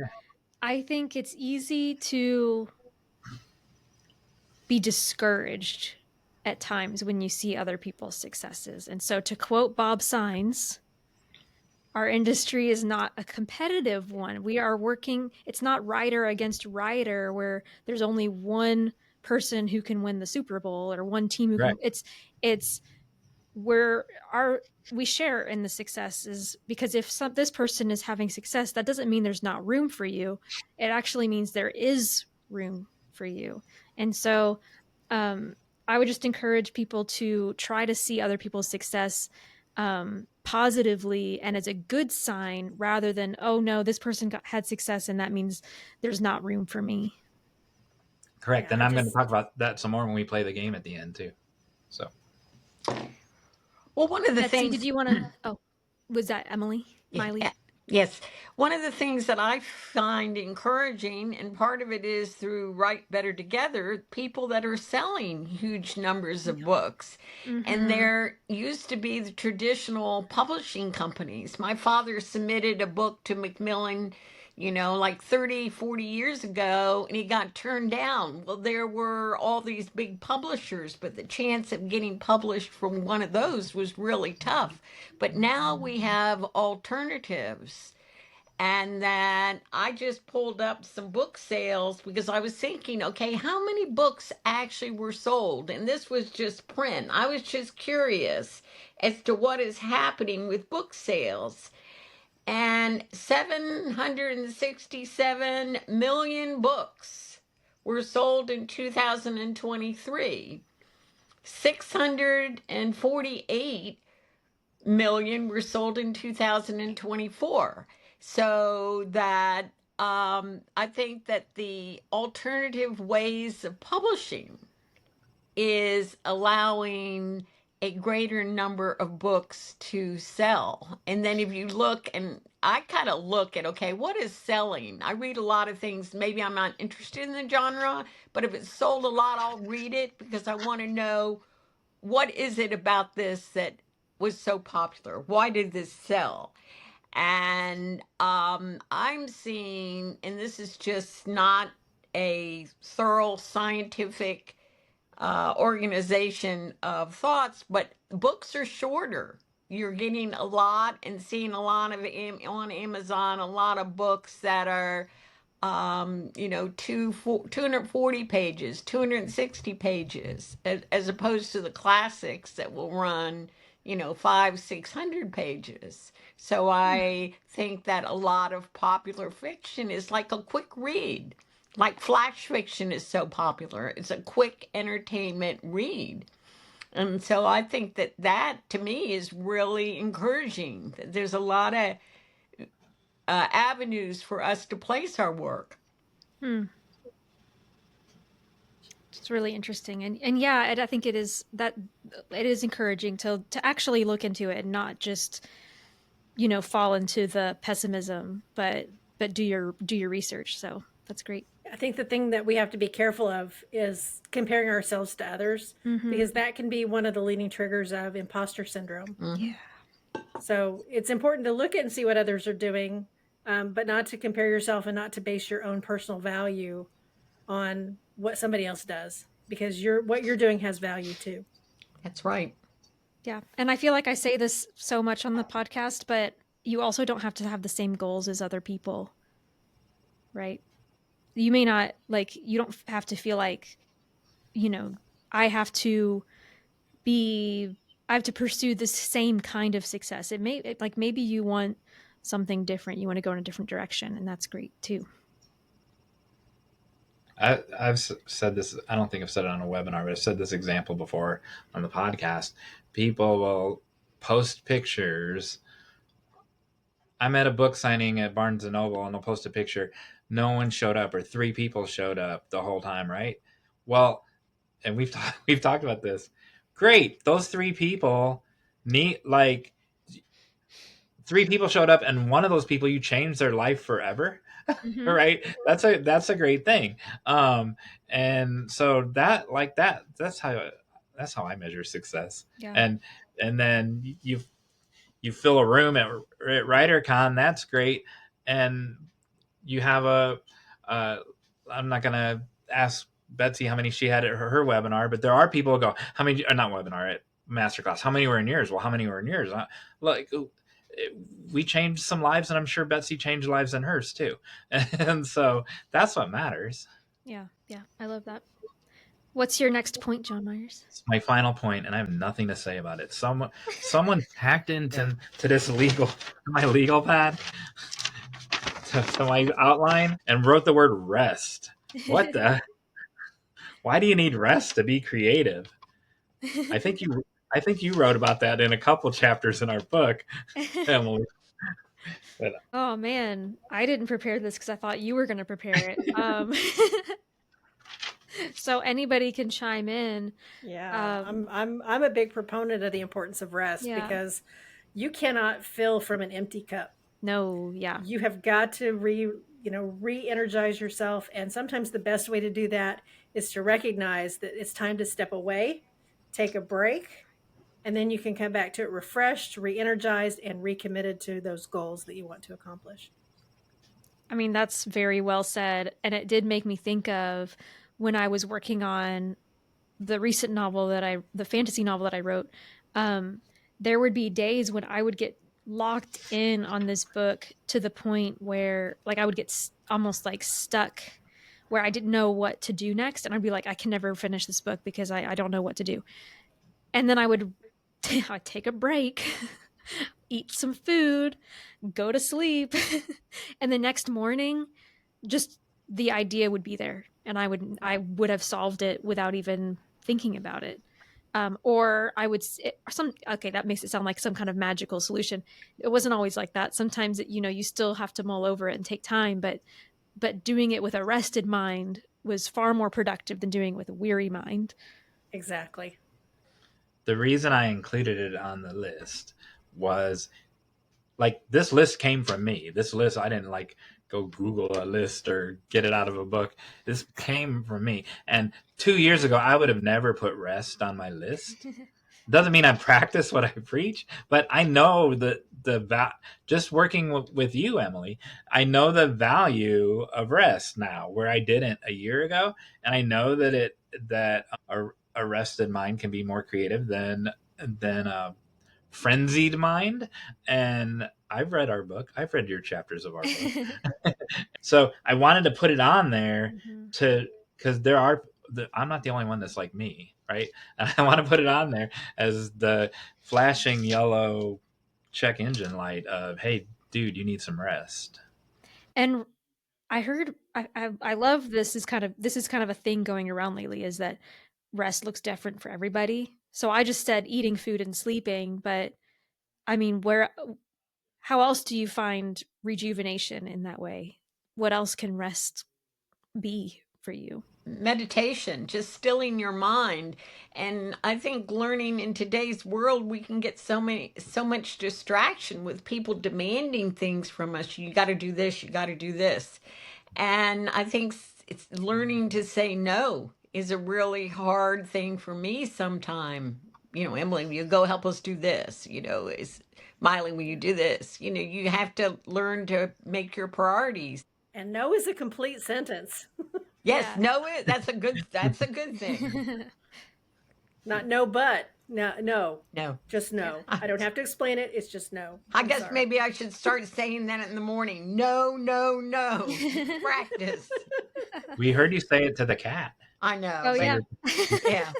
S2: I think it's easy to be discouraged at times when you see other people's successes. And so to quote Bob Saenz, our industry is not a competitive one. We are working, it's not writer against writer where there's only one person who can win the Super Bowl or one team who
S3: Right.
S2: can, it's where we share in the successes, because if this person is having success, that doesn't mean there's not room for you. It actually means there is room for you. And so I would just encourage people to try to see other people's success positively and as a good sign rather than, oh no, this person had success and that means there's not room for me.
S3: Correct. And I'm going to talk about that some more when we play the game at the end too. So.
S5: Well, one of the
S2: Betsey,
S5: things.
S2: did you want to? Oh, was that Emily? Mily?
S5: Yes. One of the things that I find encouraging, and part of it is through Write Better Together, people that are selling huge numbers of books.
S2: Mm-hmm.
S5: And there used to be the traditional publishing companies. My father submitted a book to Macmillan, like 30, 40 years ago, and he got turned down. Well, there were all these big publishers, but the chance of getting published from one of those was really tough. But now we have alternatives. And then I just pulled up some book sales because I was thinking, okay, how many books actually were sold? And this was just print. I was just curious as to what is happening with book sales. And 767 million books were sold in 2023. 648 million were sold in 2024. So that I think that the alternative ways of publishing is allowing a greater number of books to sell. And then if you look, and I kind of look at, okay, what is selling? I read a lot of things. Maybe I'm not interested in the genre, but if it's sold a lot, I'll read it because I want to know what is it about this that was so popular? Why did this sell? And I'm seeing, and this is just not a thorough scientific organization of thoughts, but books are shorter. You're getting a lot and seeing a lot of on Amazon, a lot of books that are 240 pages, 260 pages, as opposed to the classics that will run 500-600 pages. So I think that a lot of popular fiction is like a quick read. Like flash fiction is so popular. It's a quick entertainment read. And so I think that to me is really encouraging. There's a lot of avenues for us to place our work.
S2: It's really interesting. And yeah, I think it is encouraging to actually look into it and not just, fall into the pessimism, but do your research. So that's great.
S4: I think the thing that we have to be careful of is comparing ourselves to others, because that can be one of the leading triggers of imposter syndrome.
S2: Yeah.
S4: So it's important to look at and see what others are doing, but not to compare yourself and not to base your own personal value on what somebody else does, because what you're doing has value too.
S5: That's right.
S2: Yeah. And I feel like I say this so much on the podcast, but you also don't have to have the same goals as other people, right? You may not, you don't have to feel like, I have to pursue this same kind of success. Maybe you want something different. You want to go in a different direction, and that's great too.
S3: I've said this. I don't think I've said it on a webinar, but I've said this example before on the podcast. People will post pictures. I'm at a book signing at Barnes and Noble, and they'll post a picture. No one showed up, or 3 people showed up the whole time, right? Well, and we've talked about this. Great, those 3 people need, like, 3 people showed up, and one of those people, you changed their life forever.
S2: Mhm.
S3: Right, that's a great thing. And so that's how I measure success.
S2: Yeah.
S3: And then you fill a room at WriterCon, that's great. And you have I'm not gonna ask Betsey how many she had at her webinar, but there are people who go, how many, or not webinar, at masterclass, how many were in yours? Well, how many were in yours? Like, we changed some lives, and I'm sure Betsey changed lives in hers too. And so that's what matters.
S2: Yeah. I love that. What's your next point, Jon Meyers?
S3: It's my final point, and I have nothing to say about it. Someone hacked into this my legal pad to my outline and wrote the word rest. What the? Why do you need rest to be creative? I think you wrote about that in a couple chapters in our book, Emily.
S2: Oh man, I didn't prepare this because I thought you were going to prepare it. So anybody can chime in.
S4: Yeah, I'm a big proponent of the importance of rest because you cannot fill from an empty cup.
S2: No, yeah.
S4: You have got to re-energize yourself, and sometimes the best way to do that is to recognize that it's time to step away, take a break, and then you can come back to it refreshed, re-energized, and recommitted to those goals that you want to accomplish.
S2: I mean, that's very well said, and it did make me think of when I was working on the recent novel the fantasy novel that I wrote. There would be days when I would get locked in on this book to the point where, like, I would get almost like stuck, where I didn't know what to do next, and I'd be like, I can never finish this book because I don't know what to do. And then I'd take a break, eat some food, go to sleep, and the next morning, just the idea would be there, and I would have solved it without even thinking about it. Or I would that makes it sound like some kind of magical solution. It wasn't always like that. Sometimes you still have to mull over it and take time, but doing it with a rested mind was far more productive than doing it with a weary mind.
S4: Exactly.
S3: The reason I included it on the list was, like, this list came from me. This list, I didn't like go Google a list or get it out of a book. This came from me. And 2 years ago, I would have never put rest on my list. Doesn't mean I practice what I preach, but I know just working with you, Emily, I know the value of rest now, where I didn't a year ago. And I know that a rested mind can be more creative than a frenzied mind. And I've read our book. I've read your chapters of our book. So I wanted to put it on there because I'm not the only one that's like me, right? And I want to put it on there as the flashing yellow check engine light of, hey, dude, you need some rest.
S2: And I heard, I love this is kind of a thing going around lately, is that rest looks different for everybody. So I just said eating, food, and sleeping, but I mean, how else do you find rejuvenation in that way? What else can rest be for you?
S5: Meditation, just stilling your mind. And I think learning in today's world, we can get so much distraction with people demanding things from us. You got to do this, you got to do this. And I think it's learning to say no is a really hard thing for me sometime. Emily, will you go help us do this? Is Mily, will you do this? You have to learn to make your priorities.
S4: And no is a complete sentence.
S5: Yes, no, that's a good thing.
S4: Not no, but no, just no.
S5: Yeah.
S4: I don't have to explain it. It's just no.
S5: I guess maybe I should start saying that in the morning. No. Practice.
S3: We heard you say it to the cat.
S5: I know.
S2: Oh, yeah.
S5: Yeah.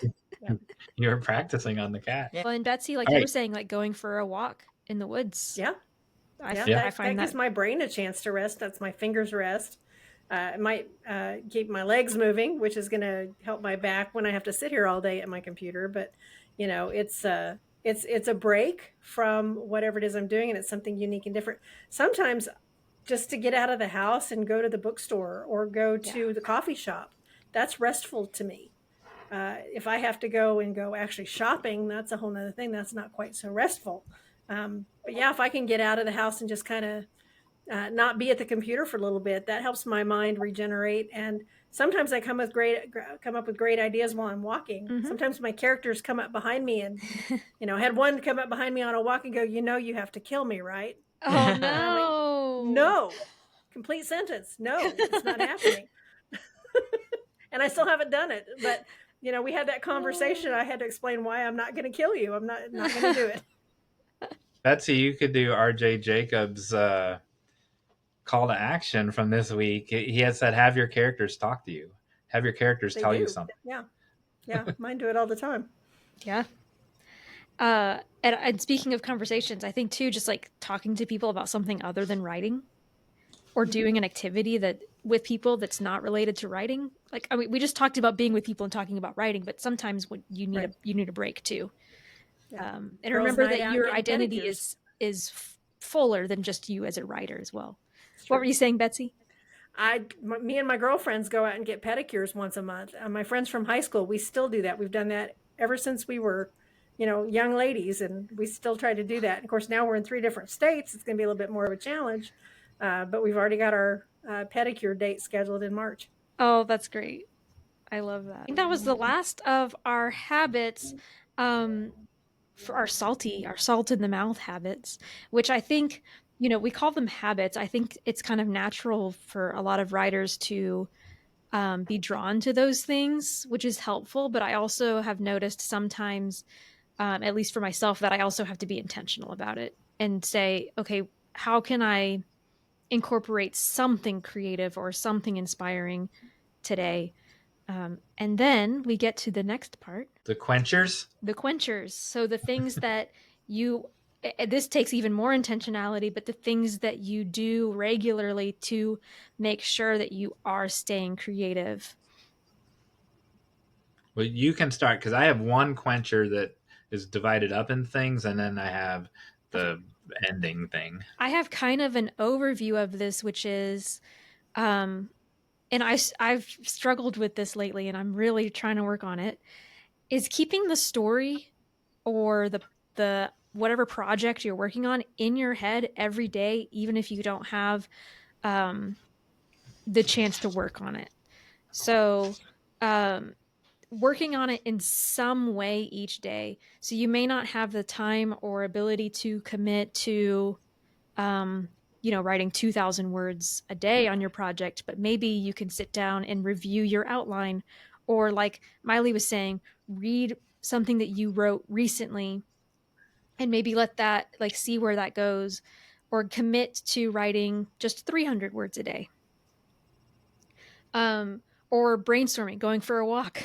S3: You were practicing on the cat.
S2: Well, and Betsey, like you were saying, like going for a walk in the woods.
S4: Yeah.
S2: I
S4: That
S2: find
S4: gives my brain a chance to rest. That's my fingers rest. It might keep my legs moving, which is going to help my back when I have to sit here all day at my computer. But it's a break from whatever it is I'm doing, and it's something unique and different. Sometimes just to get out of the house and go to the bookstore or go to the coffee shop, that's restful to me. If I have to go actually shopping, that's a whole nother thing. That's not quite so restful. But yeah, if I can get out of the house and just kind of not be at the computer for a little bit, that helps my mind regenerate. And sometimes I come up with great ideas while I'm walking.
S2: Mhm.
S4: Sometimes my characters come up behind me, and I had one come up behind me on a walk and go, you have to kill me, right?
S2: Oh
S4: And I'm like,
S2: no.
S4: no, complete sentence. No, it's not happening. And I still haven't done it, but we had that conversation. I had to explain why I'm not going to kill you. I'm not going to do it.
S3: Betsey, you could do RJ Jacobs' call to action from this week. He had said, have your characters talk to you. Have your characters
S4: They
S3: tell
S4: do.
S3: you something.
S4: Yeah, mine do it all the time.
S2: Yeah. And speaking of conversations, I think too, just like talking to people about something other than writing, or doing an activity that with people that's not related to writing. Like, I mean, we just talked about being with people and talking about writing, but sometimes when you need you need a break too.
S4: Yeah.
S2: And
S4: Girls'
S2: remember
S4: night
S2: that
S4: out
S2: your
S4: getting
S2: identity
S4: pedicures.
S2: is fuller than just you as a writer as well.
S4: It's
S2: What
S4: true.
S2: were you saying, Betsey?
S4: Me and my girlfriends go out and get pedicures once a month. My friends from high school, we still do that. We've done that ever since we were, young ladies, and we still try to do that. And of course, now we're in 3 different states. It's going to be a little bit more of a challenge, but we've already got our pedicure date scheduled in March.
S2: Oh, that's great. I love that. I think that was the last of our habits, for our salt in the mouth habits, which I think, we call them habits. I think it's kind of natural for a lot of writers to be drawn to those things, which is helpful. But I also have noticed sometimes, at least for myself, that I also have to be intentional about it and say, okay, how can I incorporate something creative or something inspiring today? And then we get to the next part.
S3: The Quenchers?
S2: The quenchers. So the things that this takes even more intentionality, but the things that you do regularly to make sure that you are staying creative.
S3: Well, you can start, because I have one Quencher that is divided up in things, and then I have the ending thing.
S2: I have kind of an overview of this, which is, and I've struggled with this lately, and I'm really trying to work on it, is keeping the story or the whatever project you're working on in your head every day, even if you don't have the chance to work on it. So working on it in some way each day. So you may not have the time or ability to commit to writing 2,000 words a day on your project, but maybe you can sit down and review your outline, or like Mily was saying, read something that you wrote recently and maybe let that, like, see where that goes, or commit to writing just 300 words a day. Or brainstorming, going for a walk,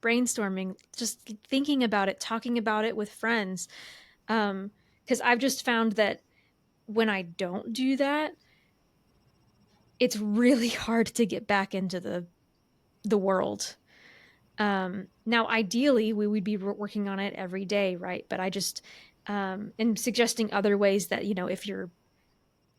S2: brainstorming, just thinking about it, talking about it with friends. Because I've just found that when I don't do that, it's really hard to get back into the world. Now, ideally, we would be working on it every day, right? But I just am suggesting other ways that, if you're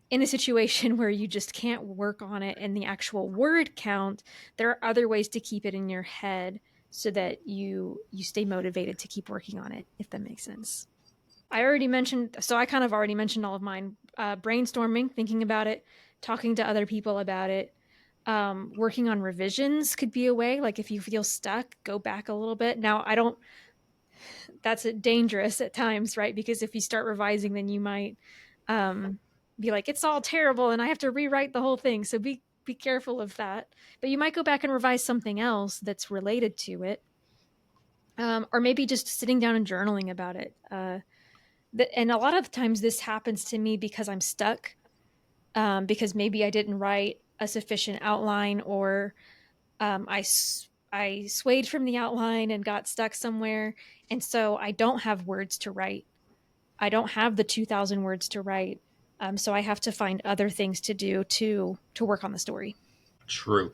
S2: in a situation where you just can't work on it in the actual word count, there are other ways to keep it in your head so that you stay motivated to keep working on it, if that makes sense. I kind of already mentioned all of mine. Brainstorming, thinking about it, talking to other people about it. Working on revisions could be a way. Like, if you feel stuck, go back a little bit. Now, that's dangerous at times, right? Because if you start revising, then you might be like, it's all terrible and I have to rewrite the whole thing. So be careful of that. But you might go back and revise something else that's related to it. Or maybe just sitting down and journaling about it. And a lot of times this happens to me because I'm stuck, because maybe I didn't write a sufficient outline, or I swayed from the outline and got stuck somewhere. And so I don't have words to write. I don't have the 2,000 words to write. So I have to find other things to do to work on the story.
S3: True.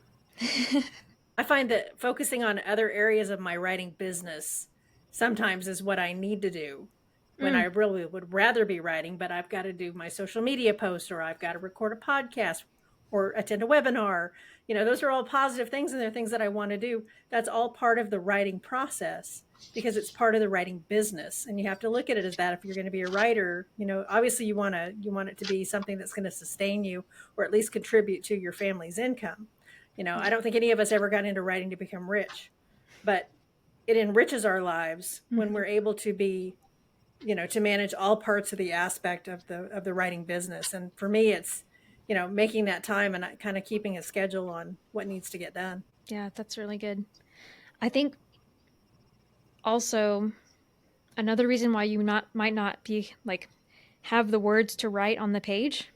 S4: I find that focusing on other areas of my writing business sometimes is what I need to do when I really would rather be writing, but I've got to do my social media posts, or I've got to record a podcast or attend a webinar. Those are all positive things, and they're things that I want to do. That's all part of the writing process because it's part of the writing business. And you have to look at it as that. If you're going to be a writer, obviously you want it to be something that's going to sustain you, or at least contribute to your family's income. I don't think any of us ever got into writing to become rich, but it enriches our lives when we're able to be, to manage all parts of the aspect of the writing business. And for me, it's, making that time and kind of keeping a schedule on what needs to get done.
S2: Yeah, that's really good. I think also another reason why you might not be have the words to write on the page.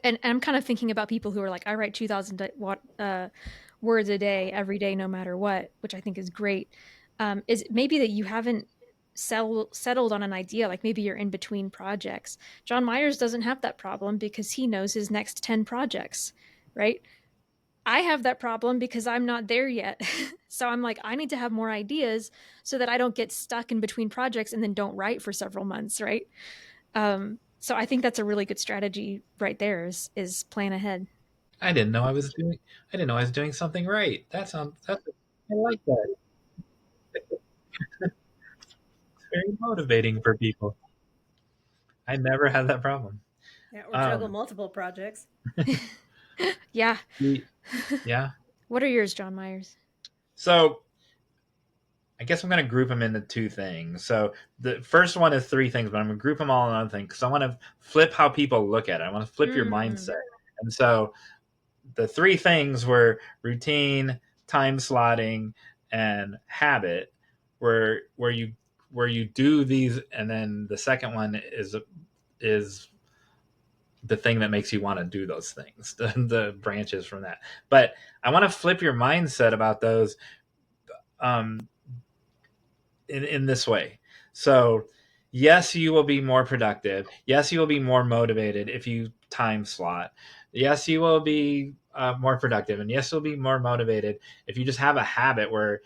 S2: And I'm kind of thinking about people who are like, I write 2,000 words a day, every day, no matter what, which I think is great. Is maybe that you haven't settled on an idea, like maybe you're in between projects. Jon Meyers doesn't have that problem because he knows his next 10 projects, right? I have that problem because I'm not there yet. So I'm like, I need to have more ideas so that I don't get stuck in between projects and then don't write for several months, right? So I think that's a really good strategy right there is plan ahead.
S3: I didn't know I was doing something right. I like that. It's very motivating for people. I never had that problem.
S4: Yeah, or juggle multiple projects.
S2: Yeah.
S3: Yeah.
S2: What are yours, Jon Meyers?
S3: So I guess I'm going to group them into two things. So the first one is three things, but I'm going to group them all in one thing because I want to flip how people look at it. I want to flip your mindset. And so the three things were routine, time slotting, and habit, where you do these, and then the second one is the thing that makes you want to do those things, the branches from that. But I want to flip your mindset about those in this way. So yes, you will be more productive. Yes, you will be more motivated if you time slot. Yes, you will be more productive. And yes, you'll be more motivated if you just have a habit where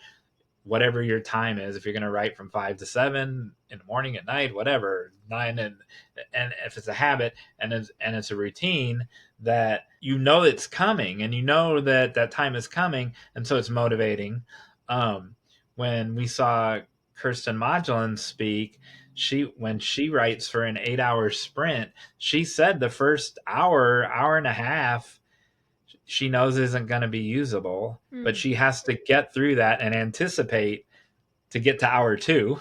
S3: whatever your time is, if you're going to write from 5 to 7 in the morning, at night, whatever, 9, and if it's a habit and it's a routine that you know it's coming and you know that time is coming, and so it's motivating. When we saw Kirsten Modulin speak, when she writes for an 8-hour sprint, she said the first hour and a half she knows isn't going to be usable, but she has to get through that and anticipate to get to hour 2,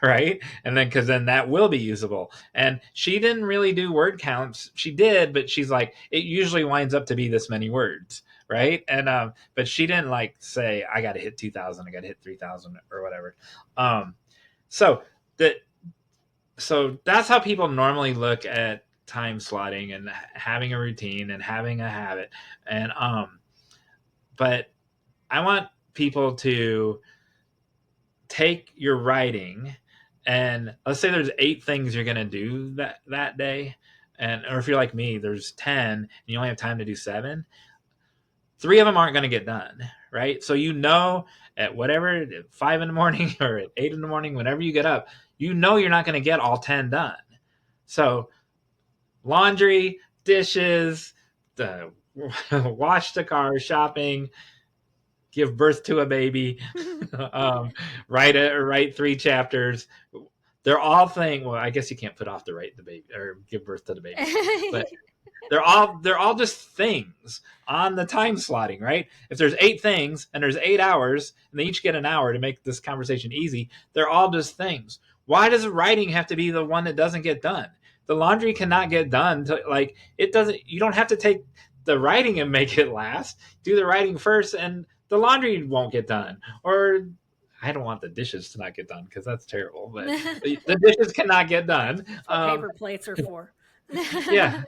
S3: right? And then because then that will be usable. And she didn't really do word counts. She did, but she's like, it usually winds up to be this many words, right? And but she didn't like say, I got to hit 2,000, I got to hit 3,000 or whatever. So that's how people normally look at time slotting and having a routine and having a habit. And but I want people to take your writing, and let's say there's 8 things you're going to do that day, or if you're like me, there's 10 and you only have time to do 7. 3 of them aren't going to get done, right? So at whatever, 5 in the morning or at 8 in the morning, whenever you get up, you're not going to get all 10 done. So laundry, dishes, wash the car, shopping, give birth to a baby, write 3 chapters. They're all things. Well, I guess you can't put off to write the baby or give birth to the baby, but they're all just things on the time slotting, right? If there's 8 things and there's 8 hours and they each get an hour to make this conversation easy, they're all just things. Why does writing have to be the one that doesn't get done? The laundry cannot get done. You don't have to take the writing and make it last. Do the writing first and the laundry won't get done. Or I don't want the dishes to not get done because that's terrible. But the dishes cannot get done.
S4: Paper plates are for.
S3: Yeah,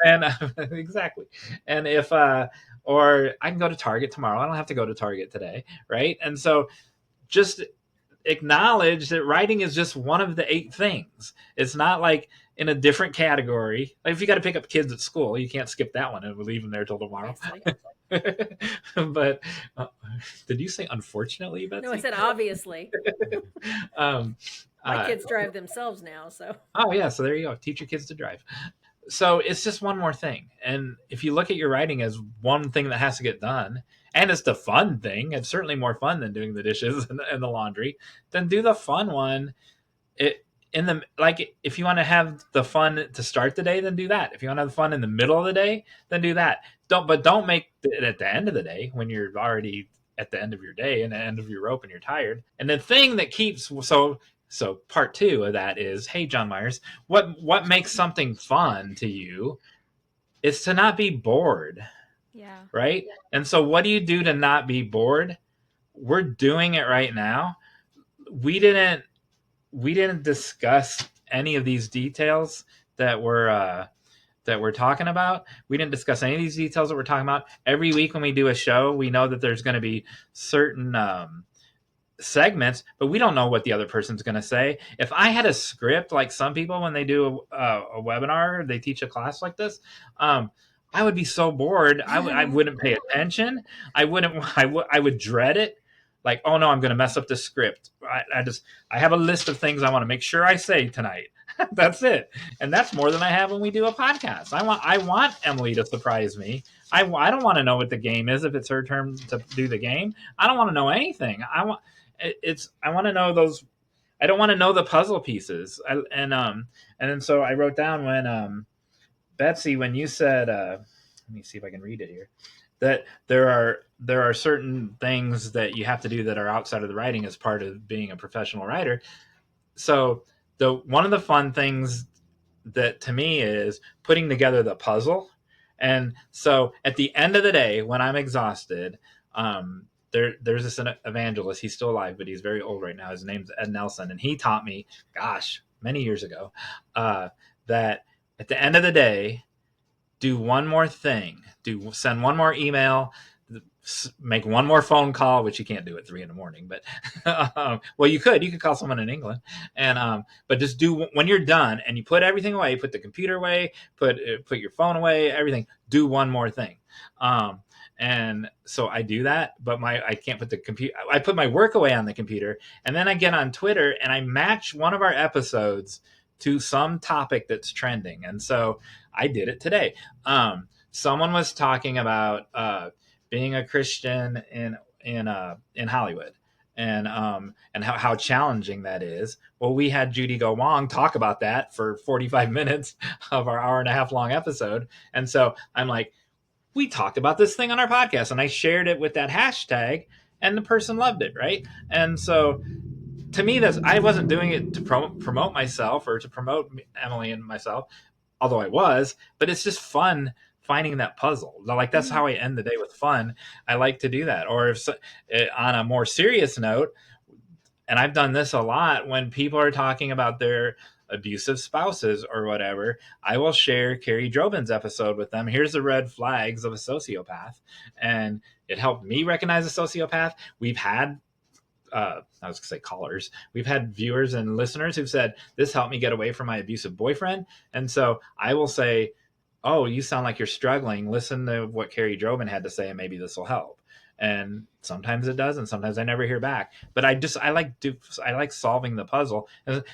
S3: and exactly. And if or I can go to Target tomorrow. I don't have to go to Target today, right? And so just acknowledge that writing is just one of the 8 things. It's not like in a different category. Like if you got to pick up kids at school, you can't skip that one and we'll leave them there till tomorrow. But did you say unfortunately, Betsy?
S4: No, I said obviously. My kids drive themselves now, so.
S3: Oh yeah, so there you go. Teach your kids to drive. So it's just one more thing. And if you look at your writing as one thing that has to get done, and it's the fun thing, it's certainly more fun than doing the dishes and the laundry, then do the fun one. If you want to have the fun to start the day, then do that. If you want to have fun in the middle of the day, then do that. Don't make it at the end of the day when you're already at the end of your day and the end of your rope and you're tired. And the thing that keeps so part 2 of that is, hey, Jon Meyers, what makes something fun to you is to not be bored.
S2: Yeah.
S3: Right? And so what do you do to not be bored? We're doing it right now. We didn't discuss any of these details that we're talking about. We didn't discuss any of these details that we're talking about. Every week when we do a show, we know that there's going to be certain segments, but we don't know what the other person's going to say. If I had a script, like some people when they do a webinar, they teach a class like this, I would be so bored. I wouldn't pay attention. I would dread it. Like, oh no, I'm going to mess up the script. I have a list of things I want to make sure I say tonight. That's it. And that's more than I have when we do a podcast. I want Emily to surprise me. I don't want to know what the game is if it's her turn to do the game. I don't want to know anything. I want to know those. I don't want to know the puzzle pieces. And then so I wrote down when Betsy, when you said, let me see if I can read it here, that there are certain things that you have to do that are outside of the writing as part of being a professional writer. So one of the fun things that to me is putting together the puzzle. And so at the end of the day, when I'm exhausted, there's this evangelist. He's still alive, but he's very old right now. His name's Ed Nelson. And he taught me, many years ago, that at the end of the day, do one more thing. Send one more email, make one more phone call, which you can't do at 3 a.m. But well, you could call someone in England, and but just do when you're done and you put everything away, put the computer away, put your phone away, everything. Do one more thing. And so I do that, but I can't put the computer. I put my work away on the computer, and then I get on Twitter and I match one of our episodes to some topic that's trending. And so I did it today. Someone was talking about being a Christian in Hollywood, and how challenging that is. Well, we had Judy Go Wong talk about that for 45 minutes of our hour and a half long episode. And so I'm like, we talked about this thing on our podcast, and I shared it with that hashtag, and the person loved it, right? And so to me, I wasn't doing it to promote myself or to promote Emily and myself, although I was, but it's just fun finding that puzzle. Like that's how I end the day, with fun. I like to do that. Or if on a more serious note, and I've done this a lot, when people are talking about their abusive spouses or whatever, I will share Carrie Drobin's episode with them. Here's the red flags of a sociopath. And it helped me recognize a sociopath. We've had I was gonna say callers. We've had viewers and listeners who've said, this helped me get away from my abusive boyfriend. And so I will say, oh, you sound like you're struggling. Listen to what Carrie Drobin had to say, and maybe this will help. And sometimes it does, and sometimes I never hear back. But I like solving the puzzle.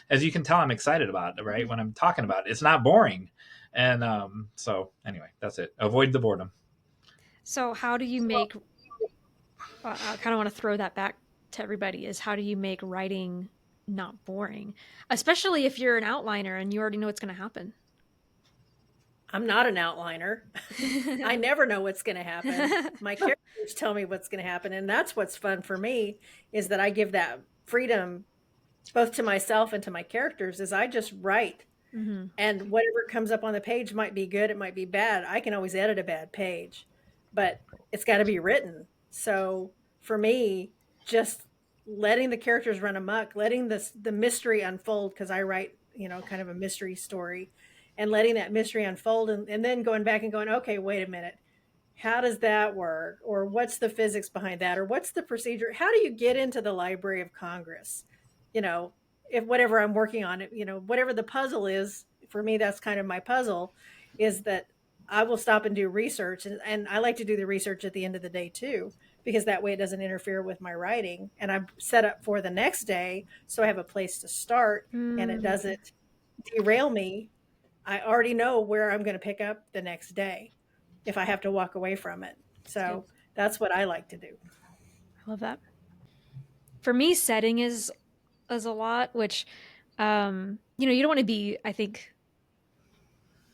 S3: As you can tell, I'm excited about it, right? When I'm talking about it, it's not boring. And so anyway, that's it. Avoid the boredom.
S2: So how do you make, I kind of want to throw that back to everybody, is how do you make writing not boring? Especially if you're an outliner and you already know what's going to happen.
S4: I'm not an outliner. I never know what's going to happen. My characters tell me what's going to happen. And that's what's fun for me, is that I give that freedom both to myself and to my characters, is I just write. Mm-hmm. And whatever comes up on the page might be good, it might be bad. I can always edit a bad page, but it's got to be written. So for me, just letting the characters run amok, letting the mystery unfold, because I write, kind of a mystery story, and letting that mystery unfold, and then going back and going, okay, wait a minute, how does that work? Or what's the physics behind that? Or what's the procedure? How do you get into the Library of Congress? you know, if whatever I'm working on, you know, whatever the puzzle is, for me, that's kind of my puzzle, is that I will stop and do research. And I like to do the research at the end of the day too, because that way it doesn't interfere with my writing. And I'm set up for the next day. So I have a place to start and it doesn't derail me. I already know where I'm going to pick up the next day if I have to walk away from it. So that's what I like to do.
S2: I love that. For me, setting is a lot, which, you know, you don't want to be, I think,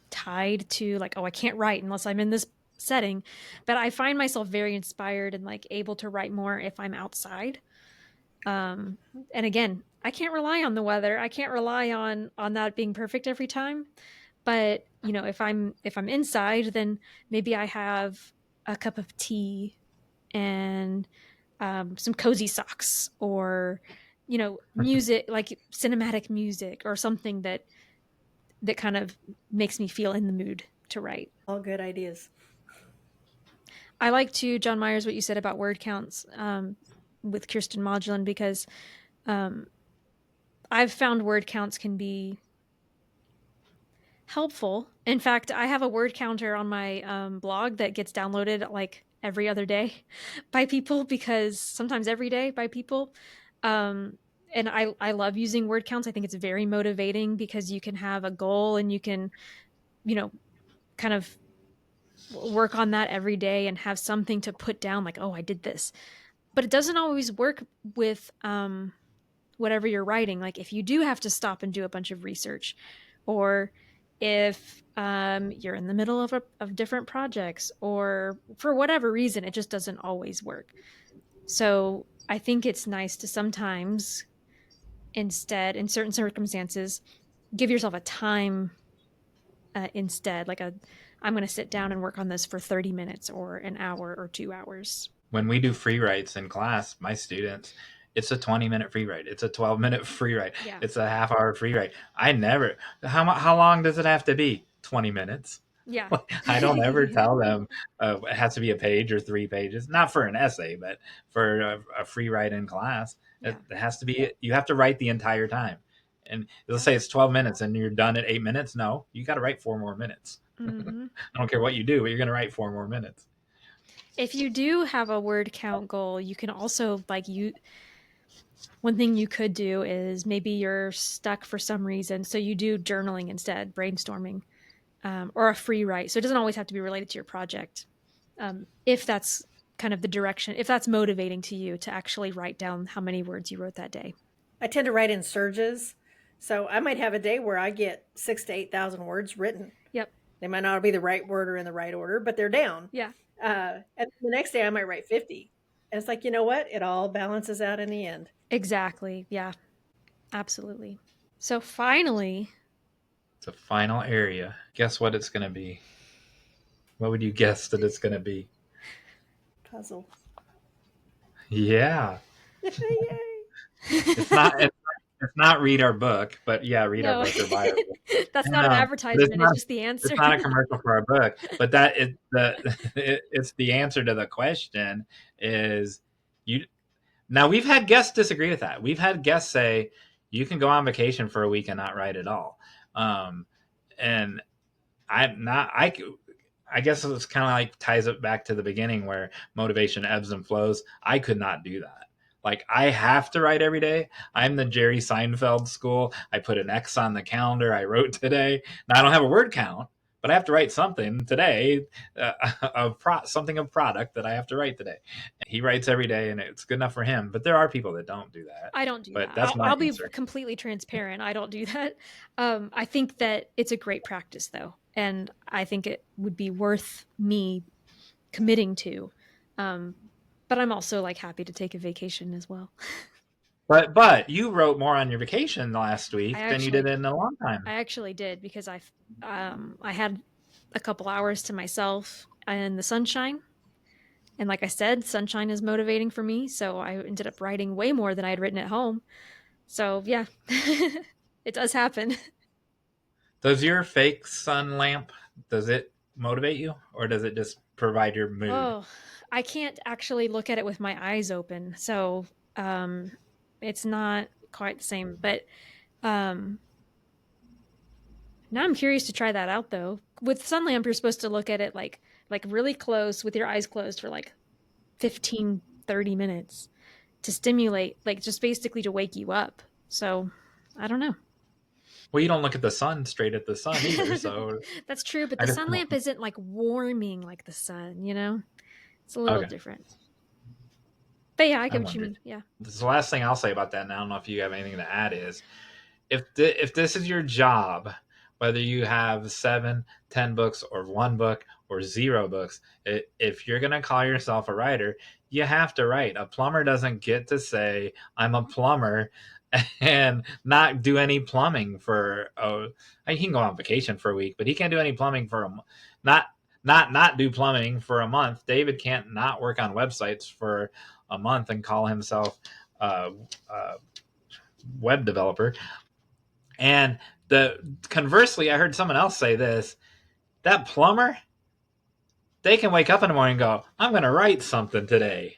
S2: tied to like, oh, I can't write unless I'm in this setting. But I find myself very inspired and like able to write more if I'm outside. And again, I can't rely on the weather. I can't rely on that being perfect every time. But, you know, if I'm inside, then maybe I have a cup of tea and some cozy socks, or, you know, music, like cinematic music or something that kind of makes me feel in the mood to write.
S4: All good ideas.
S2: I like to, Jon Meyers, what you said about word counts with Kirsten Modulin, because I've found word counts can be helpful. In fact, I have a word counter on my blog that gets downloaded like every other day by people, because sometimes every day by people. And I love using word counts. I think it's very motivating because you can have a goal and you can, you know, kind of work on that every day and have something to put down, like, oh, I did this. But it doesn't always work with whatever you're writing. Like if you do have to stop and do a bunch of research, or if you're in the middle of different projects, or for whatever reason, it just doesn't always work. So I think it's nice to sometimes, instead, in certain circumstances, give yourself a time instead, like I'm going to sit down and work on this for 30 minutes or an hour or 2 hours.
S3: When we do free writes in class, my students, it's a 20-minute free write. It's a 12-minute free write.
S2: Yeah.
S3: It's a half-hour free write. I never, how long does it have to be? 20 minutes.
S2: Yeah.
S3: I don't ever tell them it has to be a page or 3 pages. Not for an essay, but for a free write in class.
S2: Yeah.
S3: It has to be, you have to write the entire time. And let's say it's 12 minutes and you're done at 8 minutes. No, you got to write 4 more minutes.
S2: Mm-hmm.
S3: I don't care what you do, but you're going to write 4 more minutes.
S2: If you do have a word count goal, you can also, like, one thing you could do is maybe you're stuck for some reason, so you do journaling instead, brainstorming, or a free write. So it doesn't always have to be related to your project. If that's kind of the direction, if that's motivating to you to actually write down how many words you wrote that day.
S4: I tend to write in surges. So I might have a day where I get 6,000 to 8,000 words written.
S2: Yep.
S4: They might not be the right word or in the right order, but they're down.
S2: Yeah.
S4: And the next day I might write 50. And it's like, you know what? It all balances out in the end.
S2: Exactly. Yeah, absolutely. So finally,
S3: it's a final area. Guess what it's going to be? What would you guess that it's going to be?
S4: Puzzle.
S3: Yeah.
S4: Yay.
S3: It's not read our book, but yeah, read our book or buy our book.
S2: That's not an advertisement. It's just the answer.
S3: It's not a commercial for our book, but that is it's the answer to the question. Is you now we've had guests disagree with that. We've had guests say you can go on vacation for a week and not write at all, and I'm not. I guess it's kind of like ties it back to the beginning where motivation ebbs and flows. I could not do that. Like, I have to write every day. I'm the Jerry Seinfeld school. I put an X on the calendar. I wrote today. Now, I don't have a word count, but I have to write something today, something of product that I have to write today. He writes every day, and it's good enough for him. But there are people that don't do that.
S2: I don't do
S3: but
S2: that.
S3: That's
S2: I'll be completely transparent. I don't do that. I think that it's a great practice, though. And I think it would be worth me committing to. But I'm also like happy to take a vacation as well.
S3: But you wrote more on your vacation last week than you did in a long time.
S2: I actually did, because I had a couple hours to myself in the sunshine. And like I said, sunshine is motivating for me. So I ended up writing way more than I had written at home. So yeah, it does happen.
S3: Does your fake sun lamp, does it motivate you, or does it just provide your mood?
S2: Oh, I can't actually look at it with my eyes open. So it's not quite the same. But now I'm curious to try that out though. With Sunlamp, you're supposed to look at it like really close with your eyes closed for like 15, 30 minutes to stimulate, like just basically to wake you up. So I don't know.
S3: Well, you don't look at the sun straight at the sun either, so
S2: That's true, but
S3: I
S2: the
S3: just
S2: sun
S3: don't-
S2: lamp isn't like warming like the sun, you know? It's a little
S3: Okay.
S2: different. But yeah, I get
S3: I
S2: what you
S3: wondered.
S2: mean. Yeah.
S3: The last thing I'll say about that, and I don't know if you have anything to add, is if this is your job, whether you have 7, 10 books or 1 book or 0 books, if you're going to call yourself a writer, you have to write. A plumber doesn't get to say, I'm a plumber, and not do any plumbing for, he can go on vacation for a week, but he can't do any plumbing for not do plumbing for a month. David can't not work on websites for a month and call himself a web developer. And conversely, I heard someone else say this: that plumber, they can wake up in the morning and go, I'm going to write something today.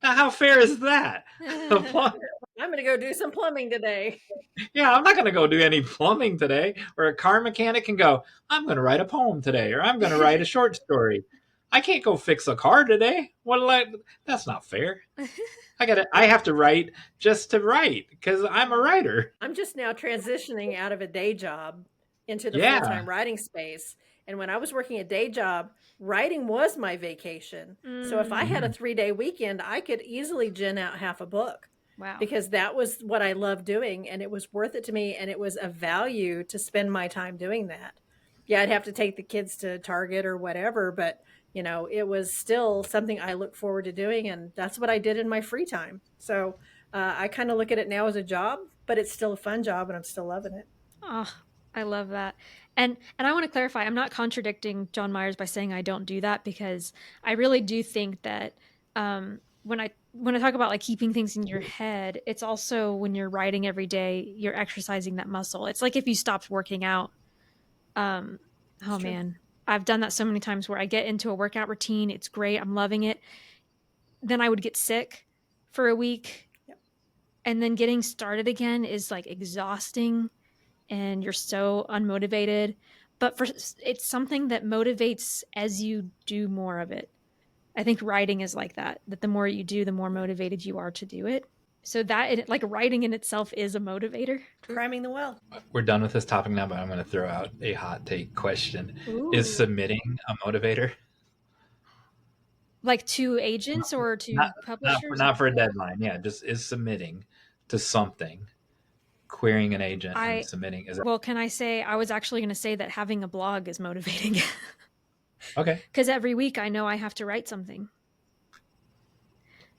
S3: Now, how fair is that?
S4: I'm going to go do some plumbing today.
S3: Yeah, I'm not going to go do any plumbing today. Or a car mechanic can go, I'm going to write a poem today, or I'm going to write a short story. I can't go fix a car today. That's not fair. I have to write just to write because I'm a writer.
S4: I'm just now transitioning out of a day job into the
S3: Yeah.
S4: full-time writing space. And when I was working a day job, writing was my vacation. So if I had a 3-day weekend, I could easily gin out half a book.
S2: Wow.
S4: Because that was what I loved doing, and it was worth it to me, and it was a value to spend my time doing that. Yeah, I'd have to take the kids to Target or whatever, but you know, it was still something I look forward to doing, and that's what I did in my free time. So I kind of look at it now as a job, but it's still a fun job, and I'm still loving it.
S2: Oh, I love that. And I want to clarify, I'm not contradicting Jon Meyers by saying I don't do that, because I really do think that when I talk about like keeping things in your head, it's also when you're writing every day, you're exercising that muscle. It's like if you stopped working out. Man, I've done that so many times where I get into a workout routine. It's great. I'm loving it. Then I would get sick for a week.
S4: Yep.
S2: And then getting started again is like exhausting, and you're so unmotivated. But it's something that motivates as you do more of it. I think writing is like that the more you do, the more motivated you are to do it. So that, like, writing in itself is a motivator.
S4: Priming the well.
S3: We're done with this topic now, but I'm going to throw out a hot take question.
S2: Ooh.
S3: Is submitting a motivator?
S2: Like to agents or to publishers?
S3: Not for a deadline. Yeah, just is submitting to something, querying an agent and submitting.
S2: Well, can I say, I was actually going to say that having a blog is motivating.
S3: Okay.
S2: Because every week I know I have to write something.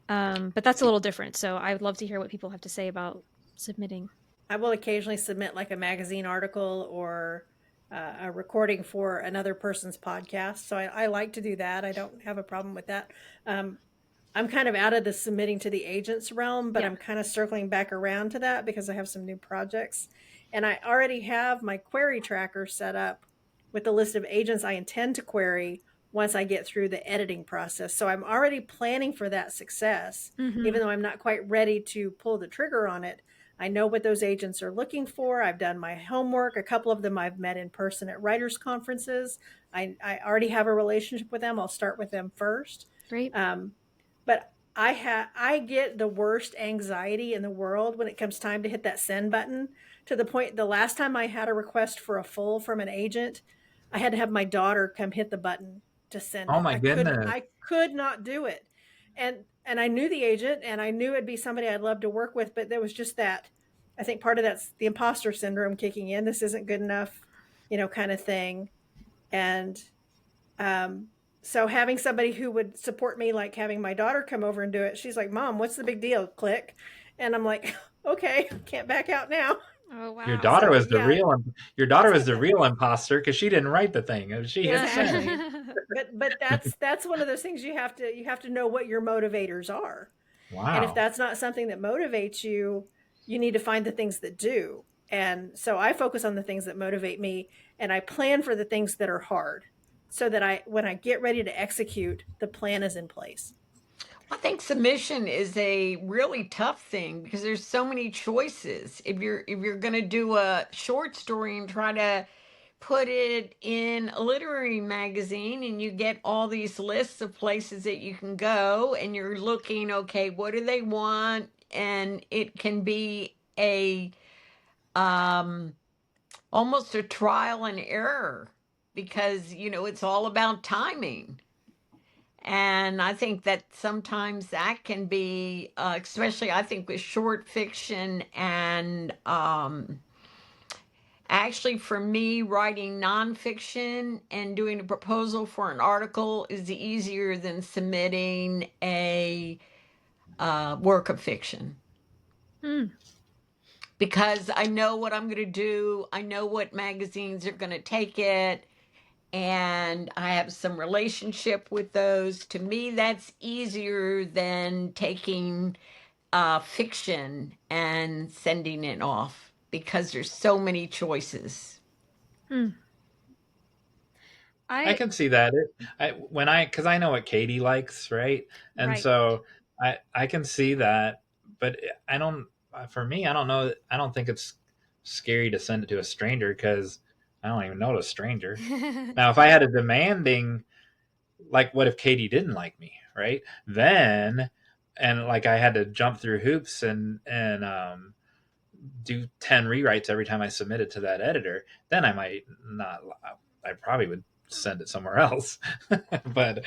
S2: But that's a little different. So I would love to hear what people have to say about submitting.
S4: I will occasionally submit like a magazine article or a recording for another person's podcast. So I like to do that. I don't have a problem with that. I'm kind of out of the submitting to the agents realm, but I'm kind of circling back around to that because I have some new projects. And I already have my query tracker set up with the list of agents I intend to query once I get through the editing process. So I'm already planning for that success, even though I'm not quite ready to pull the trigger on it. I know what those agents are looking for. I've done my homework. A couple of them I've met in person at writers' conferences. I already have a relationship with them. I'll start with them first.
S2: Great.
S4: But I get the worst anxiety in the world when it comes time to hit that send button, to the point the last time I had a request for a full from an agent, I had to have my daughter come hit the button to send it.
S3: Oh my goodness.
S4: I could not do it. And I knew the agent, and I knew it'd be somebody I'd love to work with, but there was just that, I think part of that's the imposter syndrome kicking in. This isn't good enough, kind of thing. And so having somebody who would support me, like having my daughter come over and do it, she's like, Mom, what's the big deal? Click. And I'm like, okay, can't back out now.
S2: Oh, wow.
S3: Your daughter was the real imposter because she didn't write the thing. She hit send.
S4: But that's one of those things you have to know what your motivators are.
S3: Wow.
S4: And if that's not something that motivates you, you need to find the things that do. And so I focus on the things that motivate me, and I plan for the things that are hard, so that when I get ready to execute, the plan is in place.
S5: I think submission is a really tough thing because there's so many choices. If you're going to do a short story and try to put it in a literary magazine and you get all these lists of places that you can go and you're looking, okay, what do they want? And it can be a almost a trial and error because it's all about timing. And I think that sometimes that can be, especially I think with short fiction and actually for me, writing nonfiction and doing a proposal for an article is easier than submitting a work of fiction. Because I know what I'm going to do. I know what magazines are going to take it. And I have some relationship with those. To me, that's easier than taking fiction and sending it off because there's so many choices.
S3: I can see that. Because I know what Katie likes, right? And
S2: Right.
S3: so I can see that, but I don't. For me, I don't know. I don't think it's scary to send it to a stranger because I don't even know the stranger. Now, if I had a demanding, like, what if Katie didn't like me, right? Then, and like I had to jump through hoops and do 10 rewrites every time I submit it to that editor, then I might not. I probably would send it somewhere else. But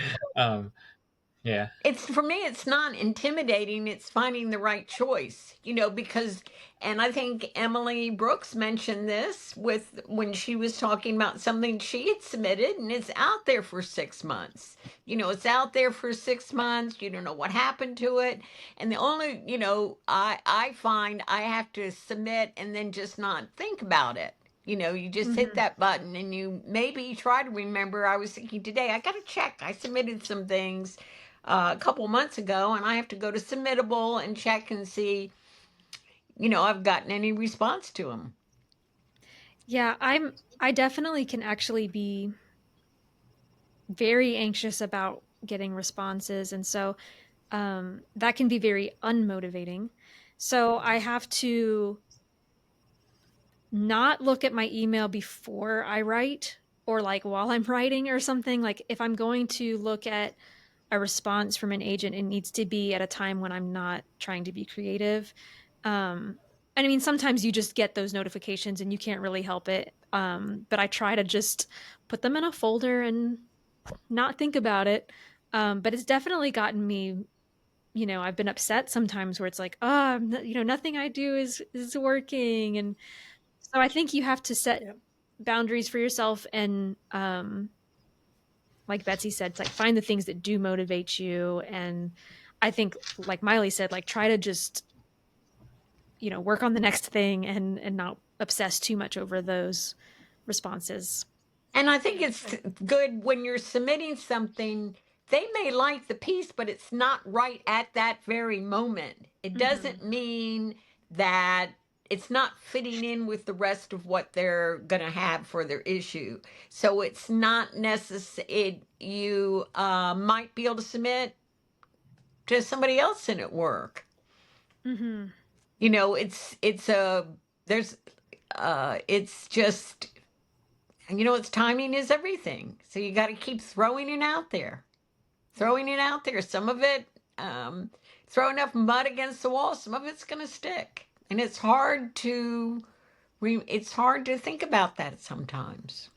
S3: yeah,
S5: For me, it's not intimidating. It's finding the right choice, because, and I think Emily Brooks mentioned this when she was talking about something she had submitted and it's out there for 6 months. It's out there for 6 months. You don't know what happened to it. And the only, I find I have to submit and then just not think about it. You just hit that button and you maybe try to remember. I was thinking today, I got to check. I submitted some things a couple months ago, and I have to go to Submittable and check and see, I've gotten any response to them.
S2: Yeah, I definitely can actually be very anxious about getting responses, and so that can be very unmotivating. So I have to not look at my email before I write or like while I'm writing or something. Like if I'm going to look at a response from an agent, it needs to be at a time when I'm not trying to be creative. And I mean, sometimes you just get those notifications and you can't really help it. But I try to just put them in a folder and not think about it. But it's definitely gotten me, I've been upset sometimes where it's like, oh, nothing I do is working. And so I think you have to set boundaries for yourself and, like Betsey said, it's like find the things that do motivate you. And I think, like Mily said, like try to just, work on the next thing and not obsess too much over those responses.
S5: And I think it's good when you're submitting something, they may like the piece, but it's not right at that very moment. It doesn't mean that it's not fitting in with the rest of what they're going to have for their issue. So it's not necessary. You might be able to submit to somebody else in at work. It's just, it's timing is everything. So you got to keep throwing it out there. Some of it, throw enough mud against the wall, some of it's going to stick. And it's hard to think about that sometimes.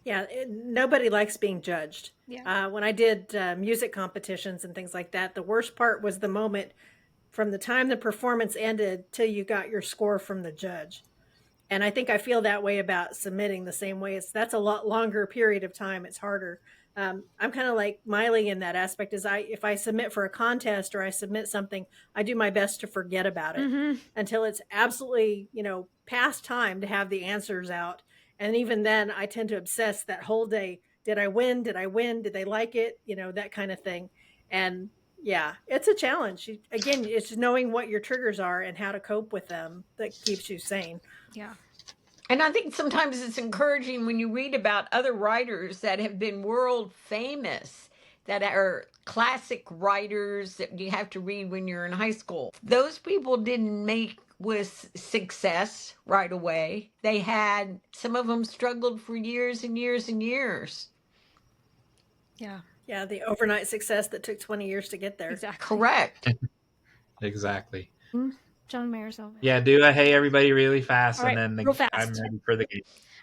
S4: Yeah, nobody likes being judged.
S2: Yeah.
S4: When I did music competitions and things like that, the worst part was the moment from the time the performance ended till you got your score from the judge. And I think I feel that way about submitting the same way. That's a lot longer period of time. It's harder. I'm kind of like Mily in that aspect. If I submit for a contest or I submit something, I do my best to forget about it until it's absolutely, past time to have the answers out. And even then, I tend to obsess that whole day. Did I win? Did they like it? That kind of thing. And yeah, it's a challenge. Again, it's knowing what your triggers are and how to cope with them that keeps you sane.
S2: Yeah.
S5: And I think sometimes it's encouraging when you read about other writers that have been world famous that are classic writers that you have to read when you're in high school. Those people didn't make with success right away. They had, some of them struggled for years and years and years.
S2: Yeah,
S4: Yeah, the overnight success that took 20 years to get there.
S2: exactly.
S5: Correct.
S3: Exactly.
S2: John Meyers over.
S3: Yeah, do a hey everybody really fast,
S2: All right,
S3: and then
S2: real fast.
S3: I'm ready for the game.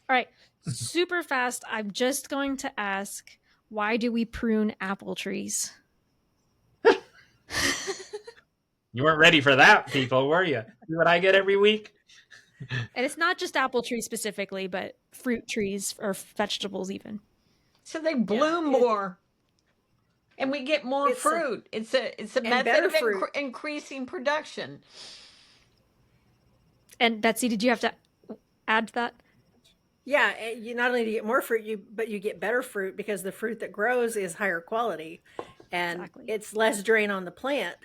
S2: All right, super fast. I'm just going to ask, why do we prune apple trees?
S3: You weren't ready for that, people, were you? See what I get every week?
S2: And it's not just apple trees specifically, but fruit trees or vegetables even.
S5: So they bloom more. And we get more fruit. It's a method of increasing production.
S2: And Betsey, did you have to add to that?
S4: Yeah, you not only do you get more fruit, but you get better fruit because the fruit that grows is higher quality, and it's less drain on the plant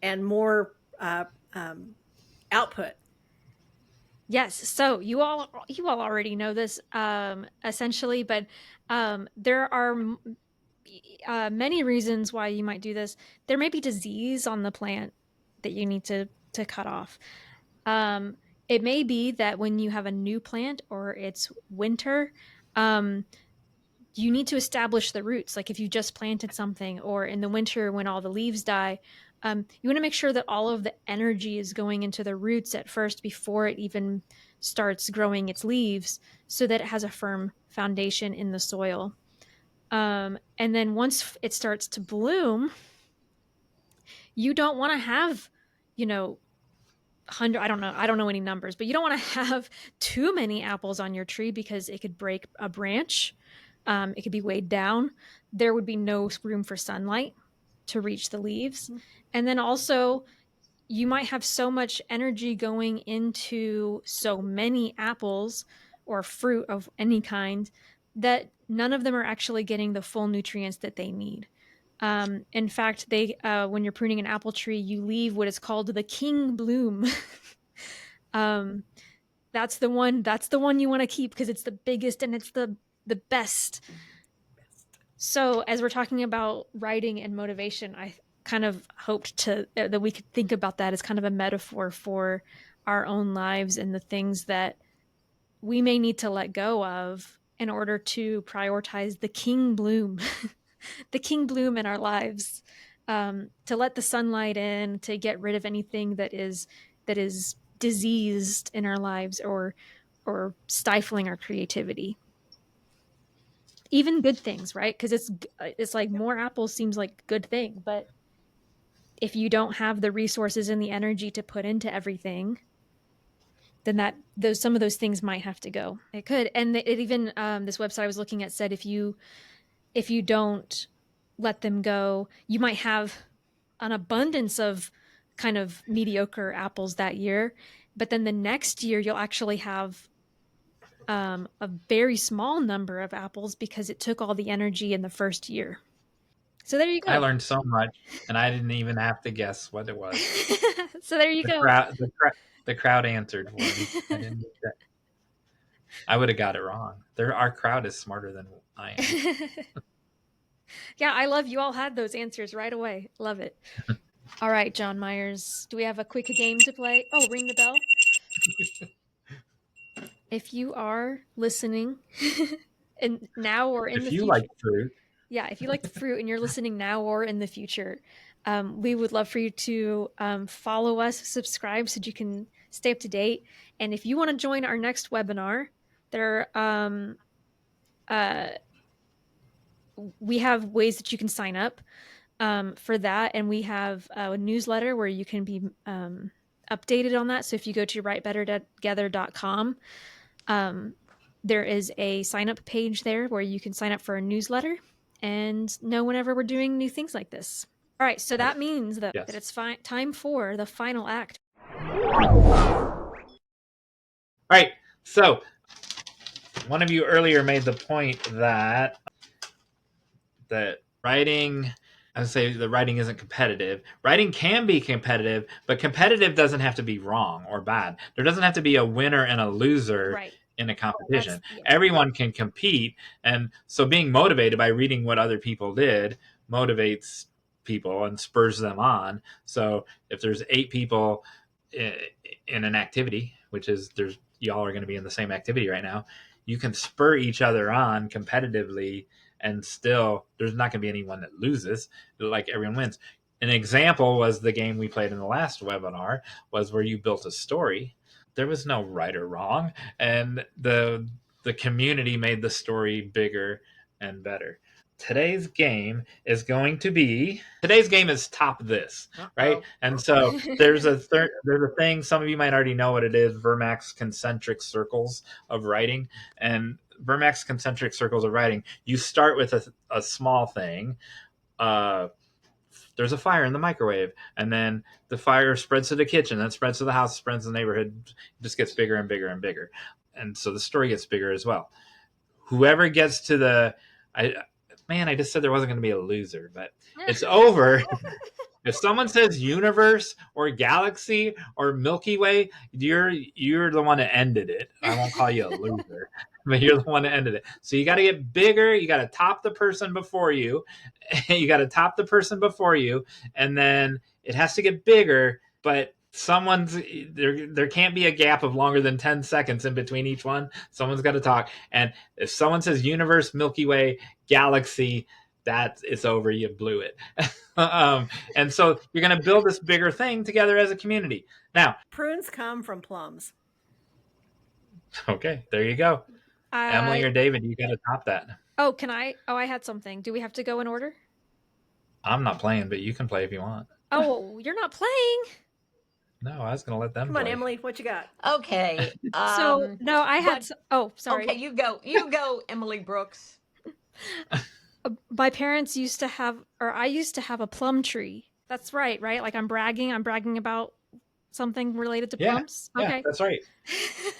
S4: and more output.
S2: Yes. So you all already know this essentially, but there are many reasons why you might do this. There may be disease on the plant that you need to cut off. It may be that when you have a new plant or it's winter, you need to establish the roots. Like if you just planted something, or in the winter when all the leaves die, you want to make sure that all of the energy is going into the roots at first before it even starts growing its leaves, so that it has a firm foundation in the soil. And then once it starts to bloom, you don't want to have, 100, I don't know any numbers, but you don't want to have too many apples on your tree because it could break a branch. It could be weighed down. There would be no room for sunlight to reach the leaves. And then also you might have so much energy going into so many apples or fruit of any kind that none of them are actually getting the full nutrients that they need. In fact, when you're pruning an apple tree, you leave what is called the king bloom. That's the one you want to keep because it's the biggest and it's the best. So as we're talking about writing and motivation, I kind of hoped that we could think about that as kind of a metaphor for our own lives and the things that we may need to let go of in order to prioritize the king bloom. The king bloom in our lives, to let the sunlight in, to get rid of anything that is diseased in our lives or stifling our creativity. Even good things, right? Because it's like more apples seems like a good thing, but if you don't have the resources and the energy to put into everything, then some of those things might have to go. It could, and it even this website I was looking at said if you don't let them go, you might have an abundance of kind of mediocre apples that year, but then the next year you'll actually have a very small number of apples because it took all the energy in the first year. So there you go.
S3: I learned so much, and I didn't even have to guess what it was.
S2: So there you go.
S3: The crowd answered for me. I didn't need that. I would have got it wrong. Our crowd is smarter than I am.
S2: Yeah, I love you all had those answers right away. Love it. All right, Jon Meyers, do we have a quick game to play? Oh, ring the bell. If you are listening and now or in the future.
S3: If you like fruit.
S2: Yeah, if you like the fruit and you're listening now or in the future, we would love for you to follow us, subscribe so that you can stay up to date. And if you want to join our next webinar, we have ways that you can sign up for that. And we have a newsletter where you can be updated on that. So if you go to writebettertogether.com, there is a sign up page there where you can sign up for a newsletter and know whenever we're doing new things like this. All right. So that means that it's time for the final act.
S3: All right. So one of you earlier made the point that writing, I would say the writing isn't competitive. Writing can be competitive, but competitive doesn't have to be wrong or bad. There doesn't have to be a winner and a loser in a competition.
S2: Yeah.
S3: Everyone can compete. And so being motivated by reading what other people did motivates people and spurs them on. So if there's 8 people in an activity, which is y'all are going to be in the same activity right now, you can spur each other on competitively, and still there's not going to be anyone that loses. Like everyone wins. An example was the game we played in the last webinar, was where you built a story. There was no right or wrong, and the community made the story bigger and better. Today's game is top this, right?
S4: Uh-oh.
S3: And so there's a thing, some of you might already know what it is, Vermax concentric circles of writing. And Vermax concentric circles of writing, you start with a small thing. There's a fire in the microwave, and then the fire spreads to the kitchen, then spreads to the house, spreads to the neighborhood, it just gets bigger and bigger and bigger. And so the story gets bigger as well. Whoever gets to I just said there wasn't going to be a loser, but it's over. If someone says universe or galaxy or Milky Way, you're the one that ended it. I won't call you a loser, but you're the one that ended it. So you got to get bigger. You got to top the person before you. And then it has to get bigger, but there can't be a gap of longer than 10 seconds in between each one. Someone's got to talk. And if someone says universe, Milky Way, galaxy, it's over. You blew it. And so you're going to build this bigger thing together as a community. Now,
S4: Prunes come from plums.
S3: Okay, there you go. Emily or David, you got to top that.
S2: Oh, can I? Oh, I had something. Do we have to go in order?
S3: I'm not playing, but you can play if you want.
S2: Oh, you're not playing?
S3: No, I was going to let them
S4: Come
S3: play.
S4: on, Emily, what you got?
S5: Okay.
S2: So, no, I had... sorry.
S5: Okay, you go, Emily Brooks.
S2: My parents used to have, or I used to have a plum tree. That's right? Like I'm bragging about something related to plums?
S3: Yeah,
S2: okay.
S3: That's right.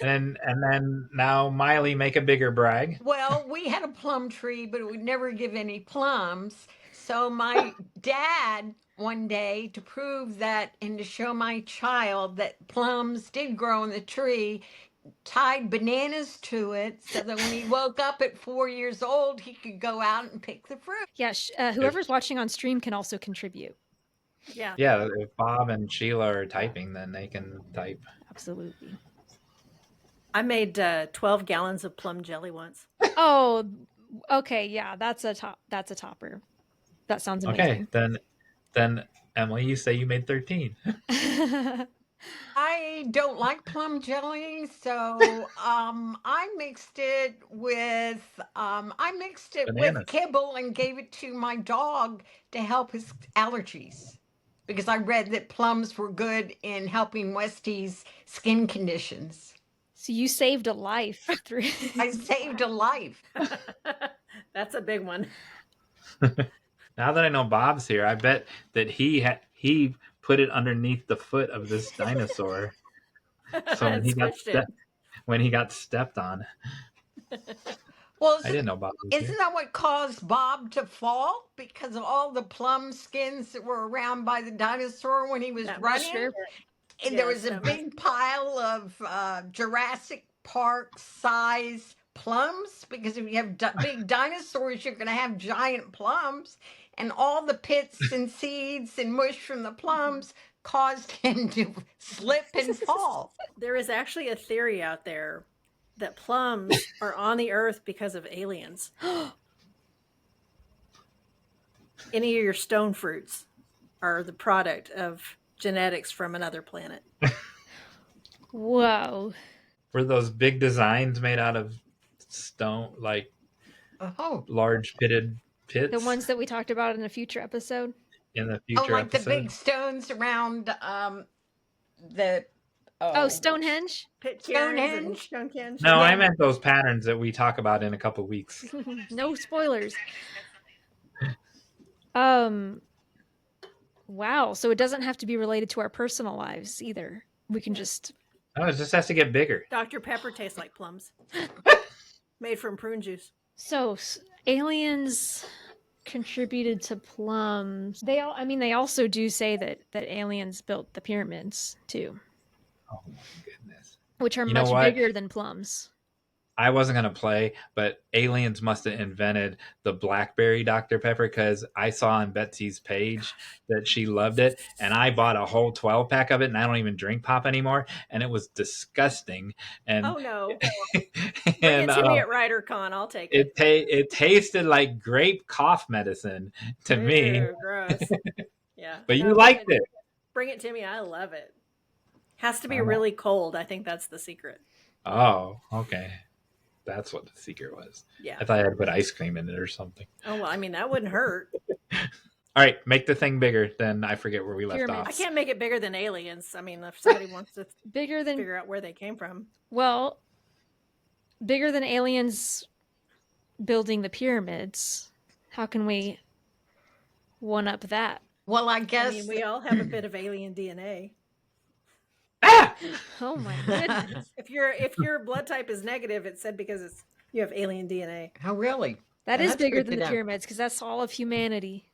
S3: And then now Mily, make a bigger brag.
S5: Well, we had a plum tree, but it would never give any plums. So my dad, one day, to prove that and to show my child that plums did grow in the tree, tied bananas to it so that when he woke up at 4 years old, he could go out and pick the fruit.
S2: Yeah, whoever's watching on stream can also contribute.
S4: Yeah.
S3: Yeah, if Bob and Sheila are typing, then they can type.
S2: Absolutely.
S4: I made 12 gallons of plum jelly once.
S2: Oh, okay. Yeah, that's a topper. That sounds amazing.
S3: Okay, then Emily, you say you made 13.
S5: I don't like plum jelly, so I mixed it with
S3: Bananas.
S5: kibble and gave it to my dog to help his allergies, because I read that plums were good in helping Westie's skin conditions.
S2: So you saved a life through.
S5: I saved a life.
S4: That's a big one.
S3: Now that I know Bob's here, I bet that he put it underneath the foot of this dinosaur. So when he got stepped on.
S5: Well,
S3: I didn't know Bob was
S5: isn't that what caused Bob to fall? Because of all the plum skins that were around by the dinosaur when he was running?
S4: Sure.
S5: And there was a big pile of Jurassic Park size plums, because if you have big dinosaurs, you're going to have giant plums. And all the pits and seeds and mush from the plums caused him to slip and fall.
S4: There is actually a theory out there that plums are on the earth because of aliens. Any of your stone fruits are the product of genetics from another planet.
S2: Whoa.
S3: Were those big designs made out of stone, like large pitted pits?
S2: The ones that we talked about in a future episode?
S3: In the future
S5: like
S3: episode?
S5: The big stones around the...
S2: Stonehenge?
S4: Stonehenge?
S3: No, I meant those patterns that we talk about in a couple weeks.
S2: No spoilers. Wow. So it doesn't have to be related to our personal lives either. We can just...
S3: No, it just has to get bigger.
S4: Dr. Pepper tastes like plums. Made from prune juice.
S2: So aliens contributed to plums. They also do say that aliens built the pyramids too.
S3: Oh my goodness.
S2: Which are
S3: You know
S2: much
S3: what?
S2: bigger than plums.
S3: I wasn't going to play, but aliens must have invented the blackberry Dr. Pepper, because I saw on Betsy's page that she loved it, and I bought a whole 12-pack of it, and I don't even drink pop anymore, and it was disgusting. And
S4: Oh no! Bring
S3: and
S4: it to me at WriterCon. I'll take it.
S3: it tasted like grape cough medicine to me.
S4: Ew, gross. Yeah.
S3: But you
S4: No,
S3: liked it.
S4: Bring it to me. I love it. Has to be
S3: Oh.
S4: really cold. I think that's the secret.
S3: Oh, okay. That's what the secret was.
S4: Yeah.
S3: I thought I had put ice cream in it or something.
S4: Oh well, I mean that wouldn't hurt.
S3: All right, make the thing bigger. Then I forget where we left
S2: Pyramids.
S4: I
S3: off.
S4: can't make it bigger than aliens. I mean, if somebody wants to
S2: Bigger than
S4: figure out where they came from.
S2: well, bigger than aliens building the pyramids. How can we one up that?
S5: Well, I guess
S4: I mean, we all have a bit of alien DNA.
S3: Ah!
S2: Oh my goodness.
S4: If your blood type is negative, it's said because you have alien DNA.
S5: how really?
S2: That is
S5: That's
S2: bigger
S5: good
S2: than
S5: to
S2: the
S5: know.
S2: pyramids because that's all of humanity.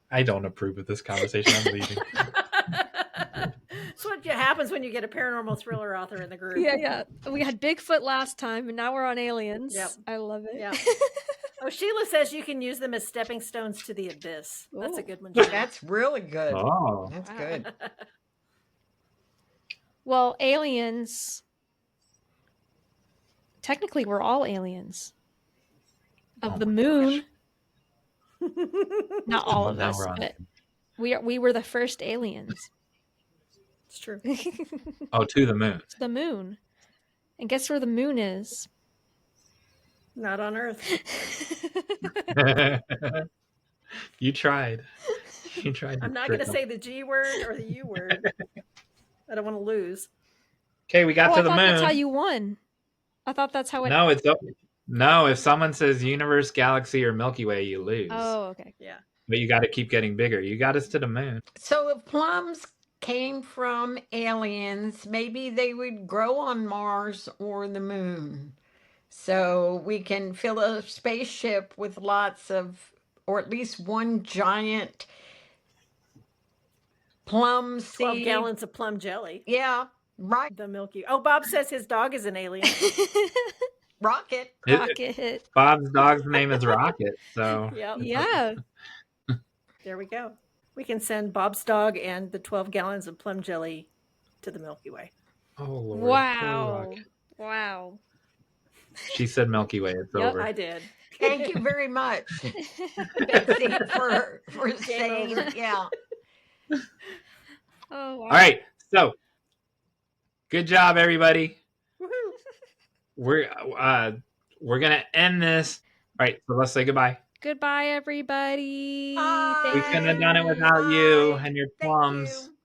S3: I don't approve of this conversation. I'm leaving.
S4: That's what happens when you get a paranormal thriller author in the group.
S2: Yeah. We had Bigfoot last time, and now we're on aliens.
S4: Yep.
S2: I love it.
S4: Yeah. Oh, Sheila says you can use them as stepping stones to the abyss. That's a
S2: Ooh.
S4: good one. Sheila.
S5: That's really good.
S3: Oh,
S5: That's
S2: Wow.
S5: good.
S2: Well, aliens. Technically, we're all aliens of
S3: Oh
S2: the
S3: my
S2: moon. Not all of
S3: Now
S2: us,
S3: we're on.
S2: but we were the first aliens.
S4: It's true.
S3: Oh, to the moon.
S2: It's the moon. And guess where the moon is?
S4: Not on Earth.
S3: You tried. You tried.
S4: I'm not going to say the G word or the U word. I don't want to lose.
S3: Okay, we got
S2: Oh,
S3: to
S2: I
S3: the
S2: thought
S3: moon.
S2: that's how you won. I thought that's how it.
S3: No, no. If someone says universe, galaxy, or Milky Way, you lose.
S2: Oh, okay.
S4: Yeah.
S3: But you got to keep getting bigger. You got us to the moon.
S5: So if plums came from aliens, maybe they would grow on Mars or the moon. So we can fill a spaceship with lots of, or at least one giant plum
S4: 12
S5: seed.
S4: gallons of plum jelly.
S5: Yeah, right.
S4: The Milky. Oh, Bob says his dog is an alien.
S5: Rocket.
S2: Rocket.
S3: Bob's dog's name is Rocket. So
S4: Yep.
S2: Yeah.
S4: There we go. We can send Bob's dog and the 12 gallons of plum jelly to the Milky Way.
S3: Oh Lord.
S2: Wow.
S3: Rocket.
S2: Wow.
S3: She said Milky Way. It's
S2: Yep,
S3: over.
S4: I did.
S5: Thank you very much, Betsy, for saying,
S4: over.
S5: yeah.
S2: Oh, wow.
S3: All right. So good job, everybody.
S4: Woohoo.
S3: We're gonna end this. All right. So let's say goodbye.
S2: Goodbye, everybody.
S5: Bye.
S3: We couldn't have done it without you
S5: Bye.
S3: and your
S5: Thank
S3: plums.
S5: you.